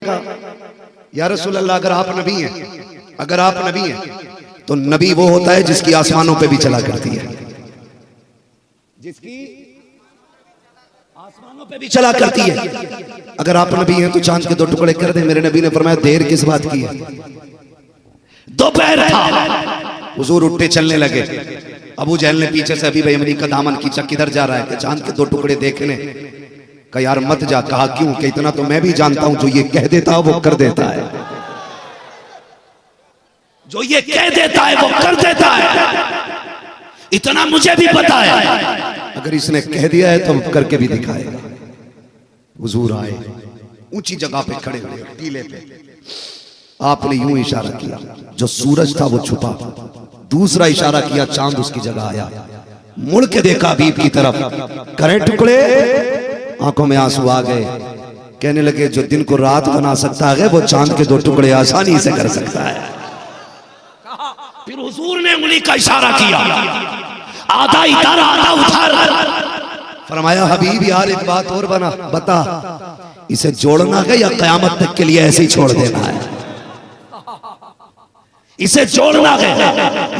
या रसूल अल्लाह, अगर आप नबी हैं, अगर आप नबी हैं तो नबी वो होता है जिसकी आसमानों पे भी चला करती है, जिसकी आसमानों पे भी चला करती है। अगर आप नबी हैं तो चांद के दो टुकड़े कर दे। मेरे नबी ने फरमाया देर किस बात की है? दोपहर था, हुजूर उठे चलने लगे। अबू जहल ने पीछे से अभी यमनी का दामन खींचा, किधर जा रहा है? कि चांद के दो टुकड़े देखने। कहा यार मत जा। कहा क्यों? कि इतना तो मैं भी जानता हूं, जो ये कह देता है वो कर देता है, जो ये कह देता है वो कर देता है, इतना मुझे भी पता है। अगर इसने कह दिया है तो करके भी दिखाएगा। हुजूर आए, ऊंची जगह पे खड़े हुए टीले पे। आपने यूं इशारा किया, जो सूरज था वो छुपा। दूसरा इशारा किया, चांद उसकी जगह आया। मुड़ के देखा हबीब की तरफ, करे टुकड़े, आंखों में आंसू आ गए। कहने लगे जो दिन को रात बना सकता है वो चांद के दो टुकड़े आसानी से कर सकता है। फिर हुजूर ने उंगली का इशारा किया, आधा इधर आधा उधर। फरमाया हबीब यार एक बात और बता, इसे जोड़ना है या कयामत तक के लिए ऐसे ही छोड़ देना है? इसे जोड़ना है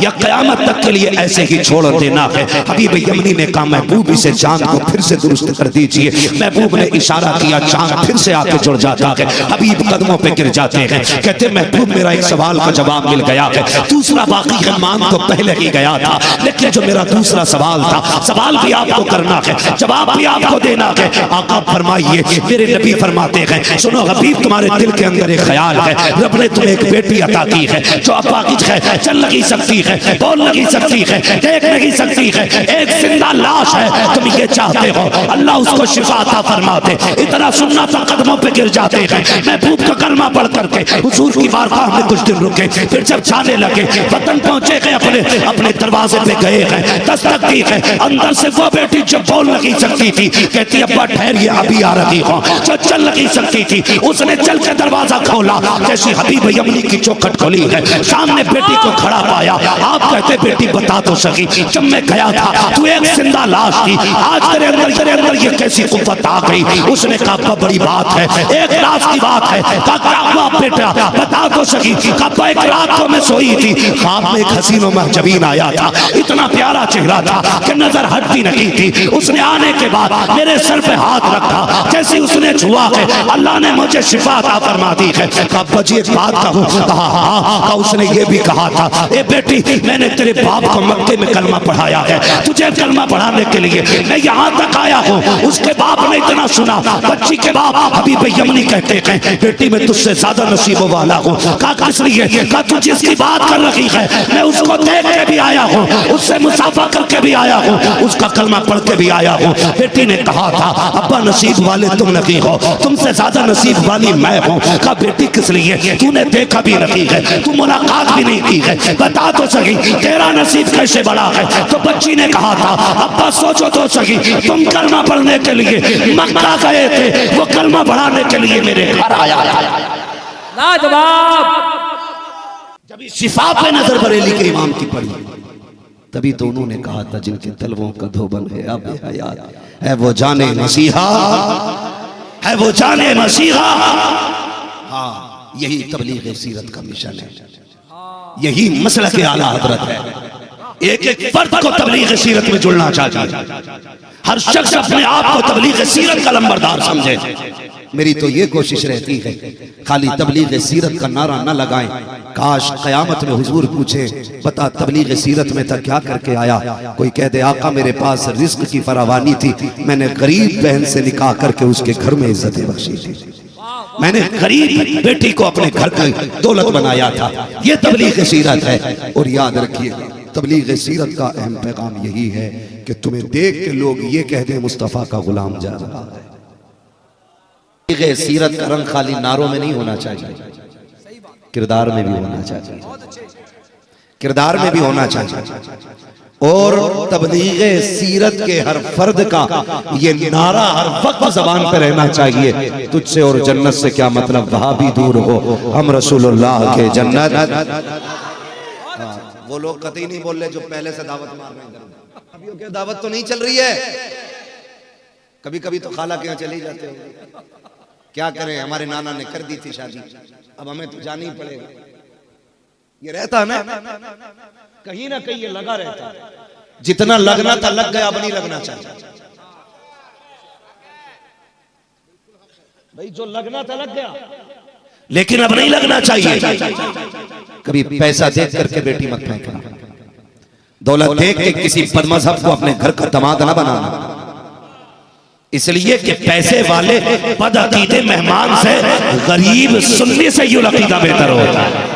या कयामत तक के लिए ऐसे ही छोड़ देना है? हबीब यमनी ने कहा महबूब इसे चांद को फिर से दुरुस्त कर दीजिए। महबूब ने इशारा किया, चांद फिर से आके जुड़ जाता है। हबीब कदमों पे गिर जाते हैं, कहते महबूब मेरा एक सवाल का जवाब मिल गया है। दूसरा बाकी है, मान तो पहले ही गया था, लेकिन जो मेरा दूसरा सवाल था, सवाल भी आपको करना है, जवाब भी आपको देना है। आका फरमाइए। मेरे नबी फरमाते हैं, सुनो हबीब तुम्हारे दिल के अंदर एक ख्याल है, रब ने तुम्हें एक बेटी अता की है जो पाकिज़ है, चल नहीं सकती है, बोल नहीं सकती है, देख नहीं सकती है, एक जिंदा लाश है। तुम ये चाहते हो अल्लाह उसको शिफा अता फरमा दे। इतना सुनना तो कदमों पे गिर जाते हैं। महबूब का कलमा पढ़ करके हुजूर की बारगाह में कुछ दिन रुके। फिर जब जाने लगे, वतन पहुंचे गए, अपने दरवाजे पे गए हैं, दस्तक दी है। अंदर से वो बेटी जो बोल नहीं सकती थी, कहती अब्बा ठहरिए अभी आ रही हूं। जो चल नहीं सकती थी, उसने चल के दरवाजा खोला। जैसे हबीब यमनी की चौखट खोली है, सामने बेटी को खड़ा पाया। आप कहते बेटी बता तो सकी, जब मैं गया था तू एक जिंदा लाश थी, आज तेरे अंदर ये कैसी कुव्वत आ गई? उसने कहा बड़ी बात है, एक रात की बात है। कहा क्या हुआ बेटा, बता तो सकी। कहा एक रात को मैं सोई थी, ख्वाब में एक हसीन और महजबीन आया था, इतना प्यारा चेहरा था कि नजर हटती नहीं थी। उसने आने के बाद मेरे सर पे हाथ रखा, जैसे उसने छुआ है अल्लाह ने मुझे शिफा अता फरमा दी है। कहा बजी एक बात कहूं? कहा हाँ। उसने ये भी कहा था, ए बेटी मैंने तेरे बाप को मक्के में कलमा पढ़ाया है, तुझे कलमा पढ़ाने के लिए मैं यहाँ तक आया हूँ। उसके बाप ने इतना सुना, बच्ची के बाप हबीब यमनी कहते हैं बेटी मैं तुझसे ज्यादा नसीबों वाला हूँ। कहा किस लिए? कहा तू जिसकी बात कर रही है मैं उसको देख के भी आया हूँ, उससे मुसाफा करके भी आया हूँ, उसका कलमा पढ़ के भी आया हूँ। बेटी ने कहा था अब्बा नसीब वाले तुम नहीं हो, तुमसे ज्यादा नसीब वाली मैं हूँ। कहा बेटी किस लिए? तूने देखा भी नहीं है, तू मुलाकात भी नहीं की है, बता तो सही तेरा नसीब कैसे बड़ा है? तो बच्ची ने कहा था अब्बा सोचो तो सही, तुम कलमा पढ़ने के लिए मक्का गए थे, वो कलमा पढ़ाने के लिए मेरे घर आया था। लाजवाब। जब इस शिफा पे नजर बरेली के इमाम की पड़ी, तभी तो उन्होंने कहा था जिनके तलवों का धोबन है अब हयात है वो जाने मसीहा, है वो जाने मसीहा। हाँ यही तबलीग सीरत का मिशन है, यही मसलक आला हजरत है। एक एक फर्द को तबलीग सीरत में जुड़ना चाहिए। हर शख्स अपने आप को तबलीग सीरत का लंबरदार समझे। मेरी तो ये कोशिश रहती है खाली तबलीग सीरत का नारा न लगाएं। काश कयामत में हुजूर पूछे बता तबलीग सीरत में था क्या करके आया? कोई कह दे आका मेरे पास रिस्क की फरावानी थी, मैंने गरीब बहन से निकाह करके उसके घर में इज्जतें बख्शी थी, मैंने गरीब बेटी को अपने घर की दौलत बनाया था। ये तबलीग सीरत है। और याद रखिए तबलीग सीरत का अहम पैगाम यही है कि तुम्हें देख के लोग ये कह दें मुस्तफ़ा का गुलाम जा रहा है। तबलीग सीरत का रंग खाली नारों में नहीं होना चाहिए, किरदार में भी होना चाहिए, किरदार में भी होना चाहिए। और तबलीग सीरत के हर फर्द का ये नारा हर वक्त जबान पे रहना चाहिए, तुझसे और जन्नत से क्या मतलब, वहां भी दूर हो हम रसूलुल्लाह के जन्नत। वो लोग कतई नहीं बोल रहे जो पहले से दावत मार रहे हैं। अभी क्या दावत तो नहीं चल रही है, कभी कभी तो खाला के यहाँ चले जाते हो। क्या करें, हमारे नाना ने कर दी थी शादी, अब हमें तो जाना ही पड़ेगा। ये रहता ना कहीं ना कहीं, ये लगा रहता, जितना लगना था लग गया, अब नहीं लगना चाहिए भाई, जो लगना था लग गया, लेकिन अब नहीं लगना चाहिए। कभी पैसा देख करके बेटी मत फेंकना, दौलत देख के किसी बदमज़हब को अपने घर का दामाद ना बनाना, इसलिए कि पैसे वाले बदअकीदे मेहमान से गरीब सुन्नी से यूं अकीदा बेहतर होता है।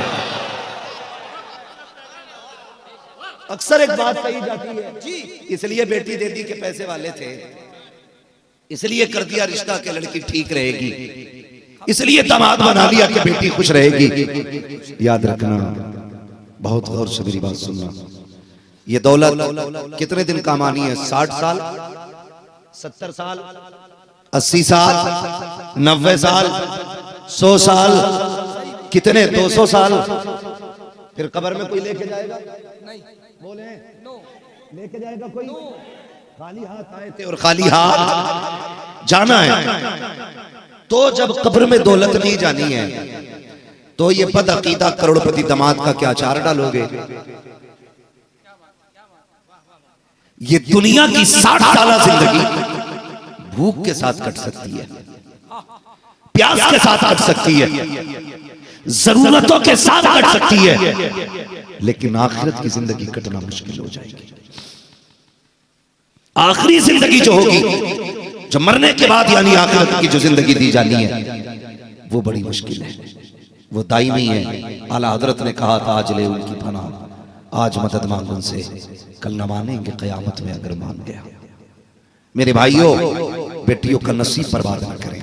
अक्सर एक बात कही जाती है जी, इसलिए बेटी दे दी कि पैसे वाले थे, इसलिए कर दिया रिश्ता कि लड़की ठीक रहेगी, इसलिए दामाद बना लिया कि बेटी खुश रहेगी। याद रखना, बहुत गौर से मेरी बात सुनना, ये दौलत कितने दिन काम आनी है? 60 साल, 70 साल, 80 साल, 90 साल, 100 साल, कितने 200 साल, फिर कब्र में कोई लेके जाएगा? नहीं, बोले लेके जाएगा कोई? खाली हाथ आए थे और खाली हाथ जाना है। तो जब कब्र में दौलत नहीं जानी है तो ये बदअकीदा करोड़पति दामाद का क्या चार डालोगे? ये दुनिया की 60 साल जिंदगी भूख के साथ कट सकती है, प्यास के साथ कट सकती है, जरूरतों के साथ कट सकती है, लेकिन आखिरत की जिंदगी कटना मुश्किल हो जाएगी। आखिरी जिंदगी जो होगी, जो मरने के बाद यानी आखिरत की जो जिंदगी दी जानी है, वो बड़ी मुश्किल है, वो दायमी है। आला हजरत ने कहा था, आज ले उनकी पनाह, आज मदद मांग उनसे, कल न मानेंगे कयामत में अगर मान गया। मेरे भाइयों, बेटियों का नसीब बर्बाद न करें,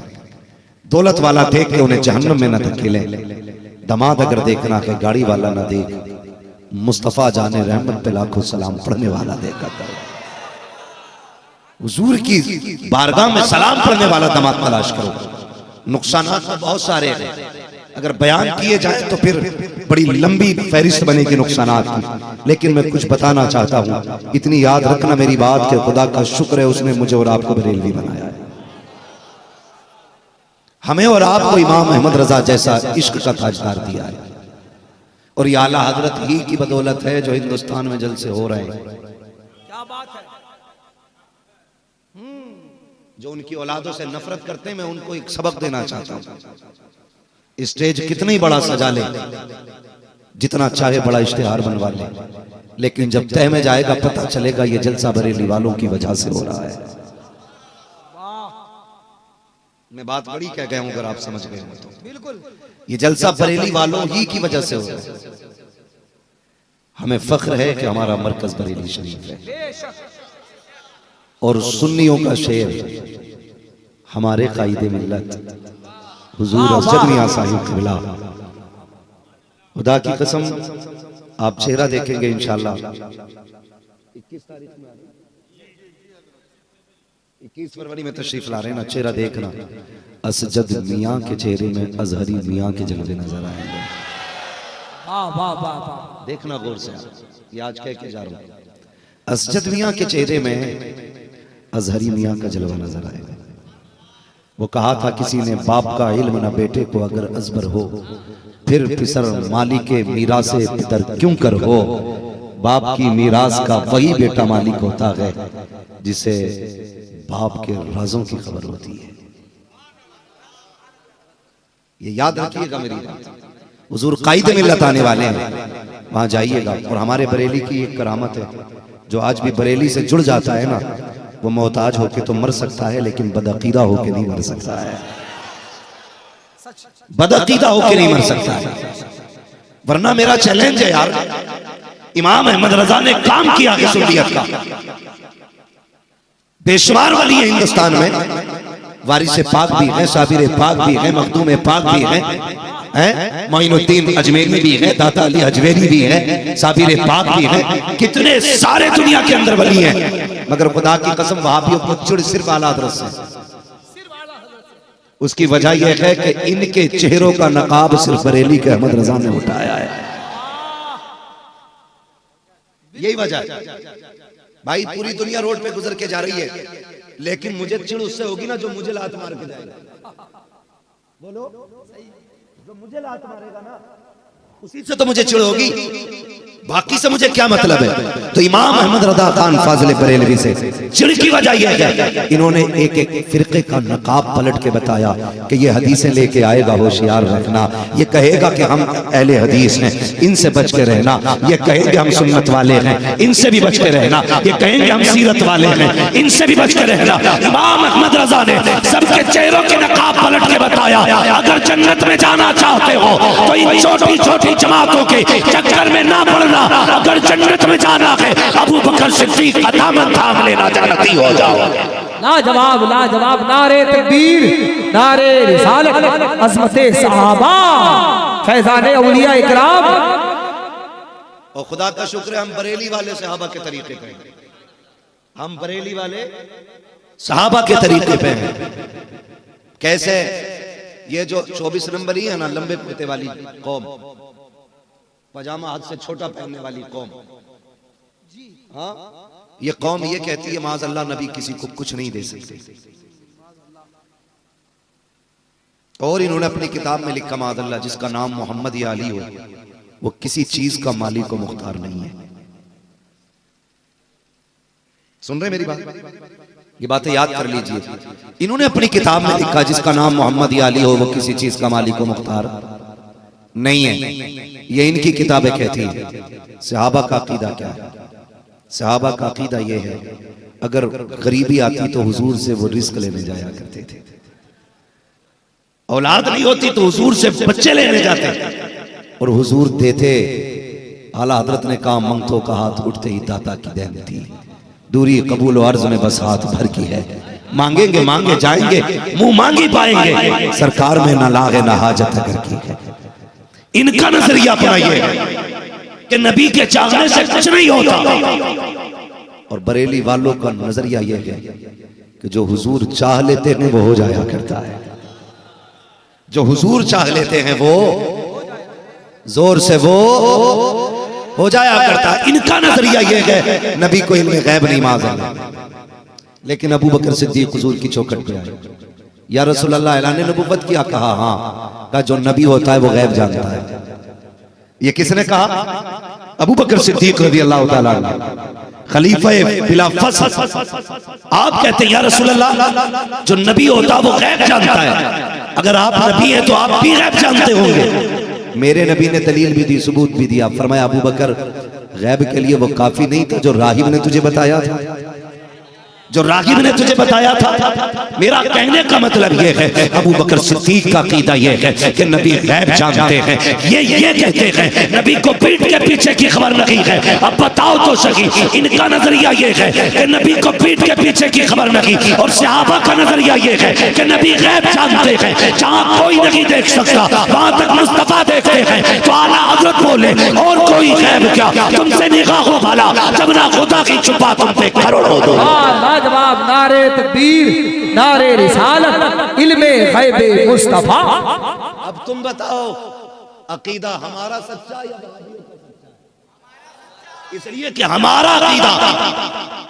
दौलत वाला देख के उन्हें जहन्नम में न धकेलें, दामाद अगर देखना है गाड़ी वाला न देख, मुस्तफा जाने रहमत पे लाखों सलाम पढ़ने वाला देखा करो। हुजूर की बारगाह में सलाम पढ़ने वाला दामाद तलाश करो। नुकसानात तो बहुत सारे हैं, अगर बयान किए जाए तो फिर बड़ी लंबी फहरिस्त बनेगी नुकसानात की, लेकिन मैं कुछ बताना चाहता हूँ। इतनी याद रखना मेरी बात कि खुदा का शुक्र है उसने मुझे और आपको बरेलवी बनाया है। हमें और आपको इमाम अहमद रजा जैसा इश्क का ताजदार दिया है, और ये आला हजरत ही की बदौलत है जो हिंदुस्तान में जलसे हो रहे हैं। क्या बात है। जो उनकी औलादों से नफरत करते हैं, मैं उनको एक सबक देना चाहता हूं। स्टेज कितना ही बड़ा सजा ले, जितना चाहे बड़ा इश्तिहार बनवा ले, लेकिन जब तह में जाएगा पता चलेगा ये जलसा बरेली वालों की वजह से हो रहा है। मैं बात बड़ी कह गया हूं, अगर आप समझ गए हो तो बिल्कुल, ये जलसा बरेली वालों ही की वजह से हो रहा है। हमें फख्र है कि हमारा मरकज बरेली शरीफ है, और सुन्नियों का शेर हमारे कायदे मिल्लत हुजूर अजद मियां साहिब क़िबला। खुदा की कसम, आप चेहरा देखेंगे इंशाअल्लाह। 21 तारीख में, 21 फरवरी में तशरीफ ला रहे हैं ना, चेहरा देखना, असजद मियां के चेहरे में अजहरी मियां के जलवे नजर आएंगे। देखना गौर से, ये आज कह के जा रहा हूं, असजद मियां के चेहरे में अजहरी मियां का जलवा नजर आएगा। वो कहा था किसी ने, बाप का इल्म न बेटे को अगर अजबर हो, फिर पिसर मालिक के मीरासे पितर क्यों कर हो। बाप की मीरास का वही बेटा मालिक होता है जिसे बाप के राजों की खबर होती है। ये याद रखिएगा मेरी बात। हुजूर कायदे मिल्लत आने वाले हैं, वहां जाइएगा। और हमारे बरेली की एक करामत है, जो आज भी बरेली से जुड़ जाता है ना, वो मोहताज होके तो मर सकता है, लेकिन बदअकीदा होके नहीं मर सकता है। बदअकीदा होके नहीं मर सकता है। वरना मेरा चैलेंज है यार, इमाम अहमद रजा ने काम किया है सुन्नियत का। बेशुमार वली है हिंदुस्तान में, वारिस पाक भी है, साबिर पाक भी है, मखदूम पाक भी है, मोइनुद्दीन अजमेरी भी है, दाता अली अजमेरी भी है, साबिर पाक भी है, कितने सारे दुनिया के अंदर वली हैं। मगर खुदा की कसम वहाबियों को चिढ़ सिर्फ आला हज़रत से। उसकी वजह यह है कि इनके चेहरों का नकाब सिर्फ बरेली के अहमद रजा ने उठाया है। यही वजह है भाई। पूरी दुनिया रोड पे गुजर के जा रही है, लेकिन मुझे चिढ़ उससे होगी ना जो मुझे लात मार के जाएगा। बोलो जो मुझे लात मारेगा ना उसी से तो मुझे चिढ़ होगी, बाकी से मुझे क्या मतलब है। तो इमाम अहमद रज़ा खान फाजिल बरेलवी से चिढ़ की वजह यह है इन्होंने एक एक फिरके का नकाब पलट के बताया कि ये हदीसें लेके आएगा, होशियार रखना, ये कहेगा कि हम अहले हदीस हैं, इनसे बच के रहना, ये कहेंगे हम सुन्नत वाले हैं, इनसे भी बच के रहना, ये कहेंगे हम सीरत वाले हैं, इनसे भी बच के रहना। इमाम अहमद रज़ा ने सबके चेहरों के नकाब पलट के बताया अगर जन्नत में जाना चाहते हो तो इन छोटी छोटी जमातों के चक्कर में ना पड़ना, अगर जन्नत में जाना है अबू बकर सिद्दीक का दामन थाम लेना, जन्नती हो जाओ। लाजवाब लाजवाब, नारे तकबीर, नारे रिसालत, अज़मते सहाबा, फैज़ाने औलिया इकराम। और खुदा का शुक्र है हम बरेली वाले सहाबा के तरीके पे हैं, हम बरेली वाले सहाबा के तरीके पे हैं। कैसे? ये जो 24 नंबर ही है ना, लंबे कुर्ते वाली कौम, पजामा हाथ से छोटा पहनने वाली कौम, हाँ, ये कौम ये कहती है माज़अल्लाह नबी किसी को कुछ नहीं दे सकते। और इन्होंने अपनी किताब में लिखा माज़अल्लाह जिसका नाम मोहम्मद या अली हो वो किसी चीज का मालिक व मुख्तार नहीं है। सुन रहे मेरी बात? ये बातें याद कर लीजिए। इन्होंने अपनी किताब में लिखा जिसका नाम मोहम्मद या अली हो वो किसी चीज का मालिक व मुख्तार नहीं है। ये इनकी किताबें कहती हैं। सहाबा का अकीदा क्या है? सहाबा का अकीदा ये है अगर गरीबी आती तो हुजूर से वो रिस्क लेने जाया करते थे, औलाद नहीं होती तो हुजूर से बच्चे लेने जाते और हुजूर देते। आला हजरत ने कहा मंगतों का हाथ उठते ही दाता की देन थी, दूरी कबूल और अर्ज में बस हाथ भर की है, मांगेंगे मांगे जाएंगे मुंह मांगी पाएंगे, सरकार में ना लागे ना हाजत अगर की है। इनका नजरिया अपना ये है कि नबी के चाहने से कुछ नहीं होता, और बरेली वालों का नजरिया ये है कि जो हुजूर चाह लेते हैं वो हो जाया करता है, जो हुजूर चाह लेते हैं वो जोर से वो हो जाया करता है। इनका नजरिया ये है नबी को इल्म गैब नहीं मालूम, लेकिन अबू बकर सिद्दीक हुजूर की चौखट पे आए, या रसूल अल्लाह ऐलान नबुव्वत किया? कहा हाँ। कहा जो नबी होता है वो गैब जानता है। ये किसने कहा? अबू बकर सिद्दीक रज़ियल्लाहु ताला अन्हु, खलीफा बिला फस्ल। आप कहते हैं या रसूल अल्लाह जो नबी होता है वो गैब जानता है, अगर आप नबी हैं तो आप भी गैब जानते होंगे। मेरे नबी ने दलील भी दी, सबूत भी दिया। फरमाया अबू बकर गैब के लिए वो काफी नहीं था जो राहिब ने तुझे बताया था, जो रागिब ने तुझे बताया था। मेरा कहने का मतलब यह है अबू बकर सिद्दीक का अकीदा यह है कि नबी गैब जानते हैं। ये कहते हैं नबी को पीठ के पीछे की खबर नहीं है। अब बताओ तो सही, इनका नजरिया यह है कि नबी को पीठ के पीछे की खबर नहीं, और सहाबा का नजरिया यह है कि नबी गैब जानते हैं। जहाँ कोई नहीं देख सकता वहां तक मुस्तफा देखते हैं। तो आला हजरत बोले और कोई गैब क्या, तुमसे निगाहों वाला जब ना खुदा की छुपा तुम पे करोड़ों दो। जवाब, नारे तकबीर, नारे रिसालत, इल्मे गैबे मुस्तफा। अब तुम बताओ अकीदा हमारा सच्चा या वहाबियों का सच्चा? इसलिए कि हमारा अकीदा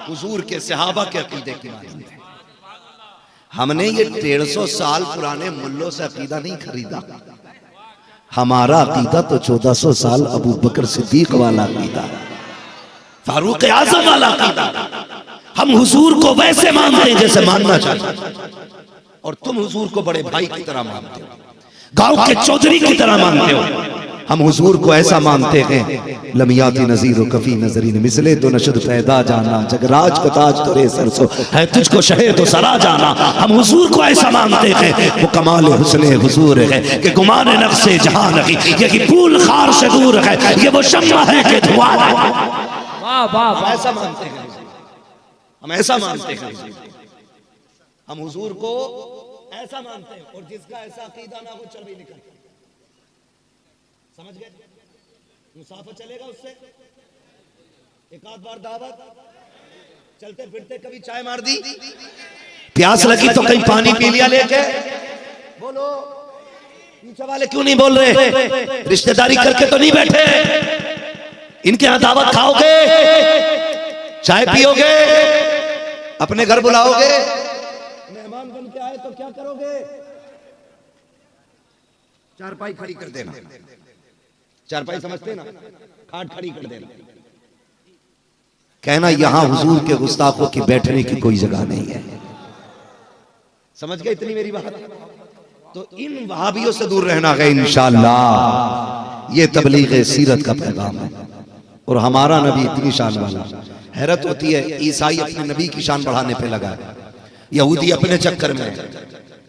हुजूर के सहाबा के अकीदे की मानते हैं। हमने ये 150 साल पुराने मुल्लों से अकीदा नहीं खरीदा। हमारा अकीदा तो 1400 साल अबू बकर सिद्दीक वाला अकीदा, फारूक आजम वाला अकीदा। हम हुजूर को वैसे मानते हैं जैसे मानना चाहिए, और तुम हुजूर को बड़े भाई की तरह मानते हो, गांव के चौधरी की तरह मानते हो। हम हुजूर को ऐसा मानते हैं लमियाती नजीर व कफी नजरीन मिसले तो नशद पैदा जाना, जगराज को ताज तो रे सरसो है तुझको शहे तो सरा जाना। हम हुजूर को ऐसा मानते हैं वो कमाल हुस्ने हुजूर है कि गुमान नफ्से जहां नहीं, यही फूल खार से दूर है, ये वो शम्मा है कि धुआं है। वाह वाह, ऐसा मानते हैं, हम ऐसा मानते हैं। हम हुजूर को ऐसा मानते हैं, और जिसका ऐसा अकीदा ना हो चल भी निकल। समझ गए? मुसाफिर चलेगा उससे एक आध बार दावत, चलते फिरते कभी चाय मार दी, प्यास लगी तो कहीं पानी पी लिया लेके। बोलो पीछे वाले क्यों नहीं बोल रहे? रिश्तेदारी करके तो नहीं बैठे, इनके यहां दावत खाओगे, चाय पियोगे, अपने घर बुलाओगे, मेहमान बन के आए तो क्या करोगे? चारपाई खड़ी कर देना, चारपाई समझते ना, खाट खड़ी कर देना, कहना यहां हुजूर के गुस्ताखों की बैठने की कोई जगह नहीं है। समझ गए इतनी मेरी बात? तो इन वहाबियों से दूर रहना है इंशाअल्लाह। ये तबलीग सीरत का पैगाम है और हमारा नबी इतनी शान वाला। हैरत होती है, ईसाई अपने नबी की शान बढ़ाने पे लगा है, यहूदी अपने चक्कर में है,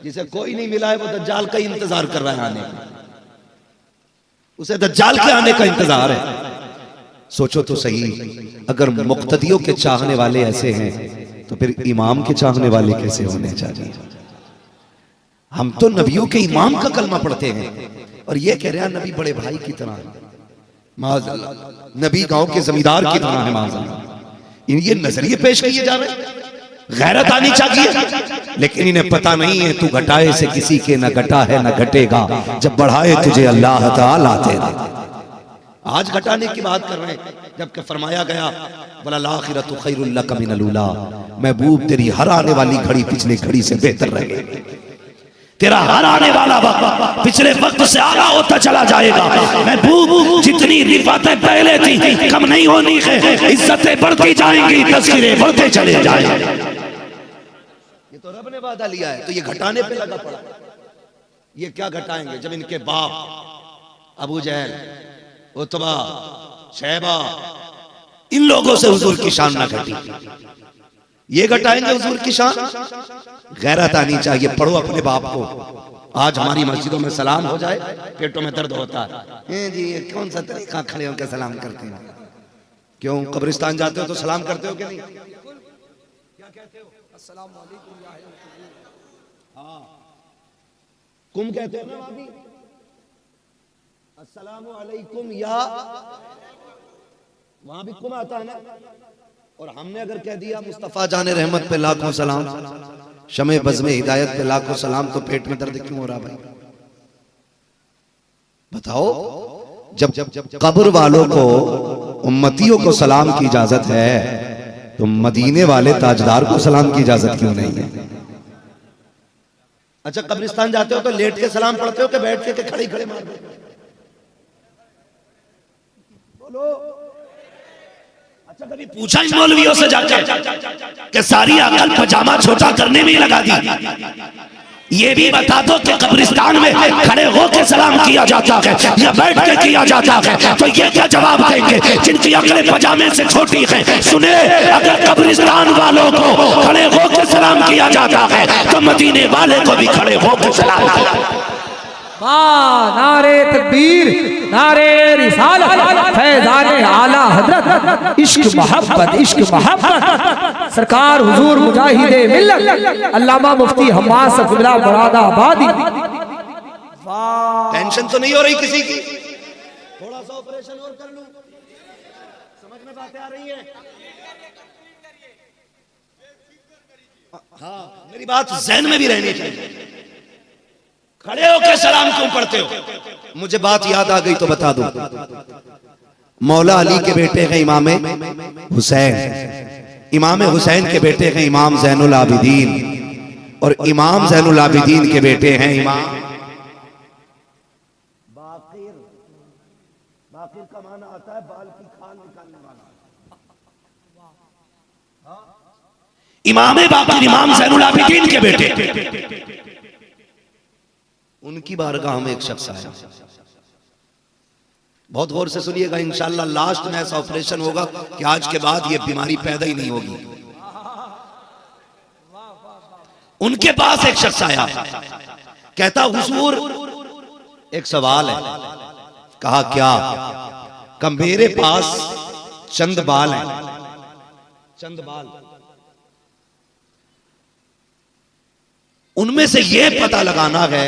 जिसे कोई नहीं मिला है वो दज्जाल का इंतजार कर रहा है आने का, उसे दज्जाल के आने का इंतजार है। सोचो तो सही, अगर मुक्तदियों के चाहने वाले ऐसे हैं तो फिर इमाम के चाहने वाले कैसे होने चाहिए? हम तो नबियों के इमाम का कलमा पढ़ते हैं और ये कह रहे हैं नबी बड़े भाई की तरह है, माज़अल्लाह, नबी गांव के जमींदार की तरह है, माज़अल्लाह। ये नजरिए पेश किए जा रहे हैं। गैरत आनी चाहिए, लेकिन इन्हें पता नहीं है तू घटाए से किसी के न घटा है न घटेगा, जब बढ़ाए तुझे अल्लाह ताला तेरा। आज घटाने की बात कर रहे हैं, जबकि फरमाया गया वलल आखिरतु खैरुल लक मिनल ऊला, महबूब तेरी हर आने वाली घड़ी पिछली घड़ी से बेहतर रहेगी, तेरा हर आने वाला वक्त पिछले वक्त से आला होता चला जाएगा। महबूब जितनी रिफातें पहले थी कम नहीं होनी है, इज्जतें बढ़ती जाएंगी, तस्कीरें बढ़ते चले जाएंगे। ये तो रब ने वादा लिया है, तो ये घटाने पे लगा पड़ा। ये क्या घटाएंगे जब इनके बाप अबू जहल, उतबा, शैबा, इन लोगों से हुजूर की शान ना घटी, ये घटाएंगे हुजूर की शान? गैरत आनी चाहिए। पढ़ो अपने बाप को। आज हमारी मस्जिदों में सलाम हो जाए पेटों में दर्द होता है जी, ये कौन सा तरीका खड़े होकर सलाम करते हैं? क्यों कब्रिस्तान जाते हो तो सलाम करते हो कि नहीं? क्या कहते हो? अस्सलाम वालेकुम या अहल। हाँ, कुम कहते हो ना भाभी, अस्सलामु अलैकुम या, वहां भी कुम आता है ना। और हमने अगर कह दिया मुस्तफा जाने रहमत पे लाखों सलाम, शमे बज़्मे हिदायत पे लाखों सलाम, तो पेट में दर्द क्यों हो रहा भाई? बताओ। जब कब्र वालों को, उम्मतियों को सलाम की इजाजत है, तो मदीने वाले ताजदार को सलाम की इजाजत क्यों नहीं है? अच्छा, कब्रिस्तान जाते हो तो लेट के सलाम पढ़ते हो कि बैठ के खड़े खड़े मार देते हो? बोलो। अच्छा, कभी पूछा इन मौलवियों से जाकर कि सारी अकल पजामा छोटा करने में ही लगा दी? ये भी बता दो कि कब्रिस्तान में खड़े होकर सलाम किया जाता है या बैठ के किया जाता है? तो ये क्या जवाब देंगे जिनकी अकलें पजामे से छोटी हैं? सुने, अगर कब्रिस्तान वालों को खड़े होकर सलाम किया जाता है तो मदीने वाले को भी खड़े होकर सलाम किया। नारे तकबीर, नारे रिसालत, फैज़ाने आला हजरत, इश्क मोहब्बत, इश्क मोहब्बत, सरकार हुजूर मुजाहिदे मिल्लत अल्लामा मुफ्ती हम्माद सफिल्लाह मुरादाबादी। टेंशन तो नहीं हो रही किसी की? थोड़ा सा ऑपरेशन और कर लूं, समझ में बातें आ रही है? हाँ, मेरी बात ज़हन में भी रहनी चाहिए। खड़े होकर सलाम क्यों पढ़ते हो? मुझे बात याद आ गई तो बता दो। मौला अली के बेटे हैं इमाम हुसैन, इमाम हुसैन के बेटे हैं इमाम ज़ैनुल आबिदीन, और इमाम ज़ैनुल आबिदीन के बेटे हैं इमाम बाक़िर। बाक़िर का माना आता है बाल की खाल निकालने वाला। इमाम बाक़िर इमाम ज़ैनुल आबिदीन के बेटे, उनकी बारगाह में एक शख्स आया। बहुत गौर से सुनिएगा, इंशाअल्लाह लास्ट में ऐसा ऑपरेशन होगा कि आज के बाद ये बीमारी पैदा ही नहीं होगी। उनके पास एक शख्स आया, कहता हुजूर एक सवाल है। कहा क्या? कि मेरे पास चंद बाल हैं, चंद बाल, उनमें से यह पता लगाना है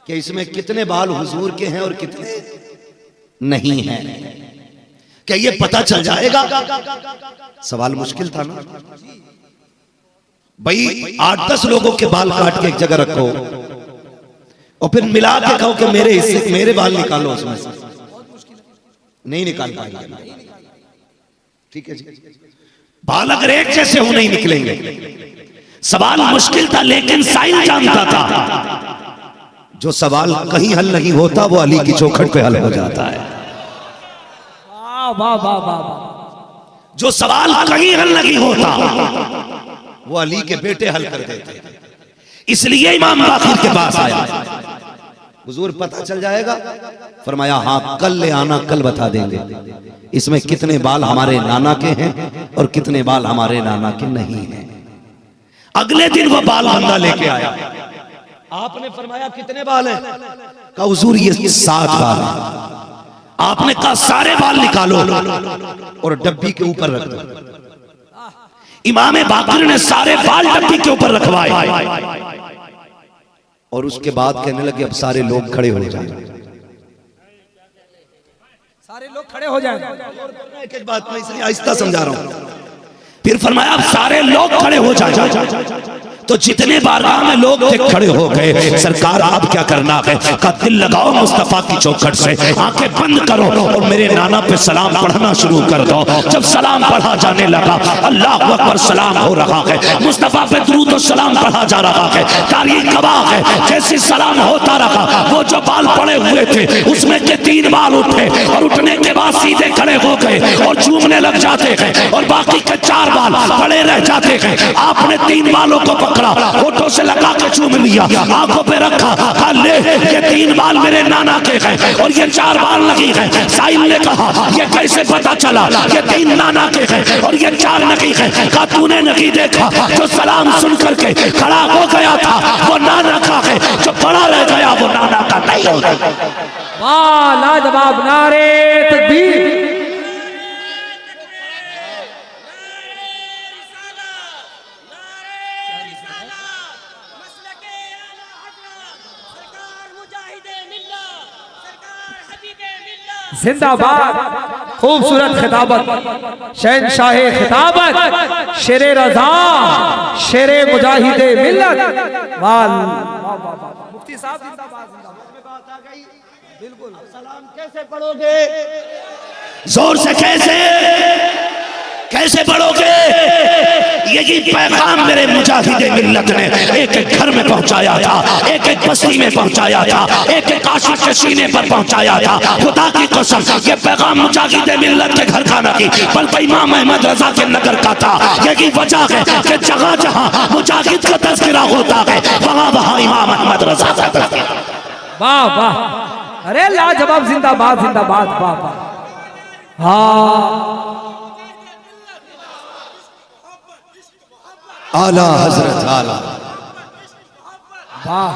कि इसमें कितने बाल हुजूर के हैं और कितने नहीं हैं। क्या ये पता चल जाएगा? सवाल मुश्किल था ना भाई। 8-10 लोगों के बाल काट के एक जगह रखो और फिर मिला के कहो कि मेरे हिस्से, मेरे बाल निकालो, उसमें से नहीं निकाल पाएंगे। ठीक है जी, बाल अगर एक जैसे हो नहीं निकलेंगे। सवाल मुश्किल था, लेकिन साइंस जानता था। जो सवाल कहीं हल नहीं होता वो अली की चौखट पे हल हो जाता है। वाह वाह वाह वाह वाह। जो सवाल कहीं हल नहीं होता वो अली के बेटे हल कर देते। इसलिए इमाम बाकिर के पास आया, हुजूर पता चल जाएगा? फरमाया हाँ, कल ले आना, कल बता देंगे इसमें कितने बाल हमारे नाना के हैं और कितने बाल हमारे नाना के नहीं हैं। अगले दिन वो बाल बंदा लेके आया। आपने फरमाया कितने बाल हैं? कहा हुजूर ये 7 बाल हैं। आपने कहा सारे बाल निकालो और डब्बी के ऊपर रख दो। इमाम बाकिर ने सारे बाल डब्बी के ऊपर रखवाए और उसके बाद कहने लगे अब सारे लोग खड़े हो जाएं। सारे लोग खड़े हो जाएं। एक एक बात मैं इसलिए आहिस्ता समझा रहा हूं। फिर फरमाया अब सारे लोग खड़े हो जाएं। तो जितने बारगाह में लोग थे खड़े हो गए। सरकार आप क्या करना है? का दिल लगाओ मुस्तफा की चौखट से, आंखें बंद करो और मेरे नाना पे सलाम पढ़ना शुरू कर दो। जब सलाम पढ़ा जाने लगा, अल्लाह अकबर सलाम हो रहा है, मुस्तफा पे दुरूद और सलाम पढ़ा जा रहा है। तारीख गवाह है जैसे सलाम होता रहा, वो जो बाल पड़े हुए थे उसमें के 3 बाल उठे और उठने के बाद सीधे खड़े हो गए और चूमने लग जाते हैं और बाकी के 4 बाल पड़े रह जाते हैं। आपने 3 बालों को पकड़ा, होठों से लगा के चूम लिया, आंखों पे रखा, कहा ले ये 3 बाल मेरे नाना के हैं और ये 4 बाल नहीं है। साहिल ने कहा ये कैसे पता चला? ये 3 नाना के हैं और ये 4 नहीं है। कहा तूने नहीं देखा? जो सलाम सुन करके खड़ा हो गया था वो नाना का है, जो बड़ा रह गया वो नाना का नहीं होगा। वाह लाजवाब, नारे तकबीर। जिंदाबाद। खूबसूरत खिताबत, शहनशाह खिताबत, शेरे रज़ा, शेरे मुजाहिदे मिल्लत। वाह मुफ्ती साहब जिंदाबाद। बिल्कुल। सलाम कैसे पढ़ोगे? जोर से कैसे पढ़ोगे? यही पैगाम मेरे मुजाहिदे मिल्लत ने एक एक घर में पहुंचाया था, एक एक बस्ती में पहुंचाया था, एक एक आशिक के सीने पर पहुंचाया था। खुदा की कसम ये पैगाम मुजाहिदे मिल्लत के घर का नहीं बल्कि इमाम अहमद रजा के नगर का था। यही वजह है कि जगह जहां मुजाहिद का तज़किरा होता है वहां वहां इमाम अहमद रजा का तज़किरा। वाह वाह, अरे लाजवाब, जिंदाबाद जिंदाबाद। वाह वाह। हाँ आला हजरत आला। वाह,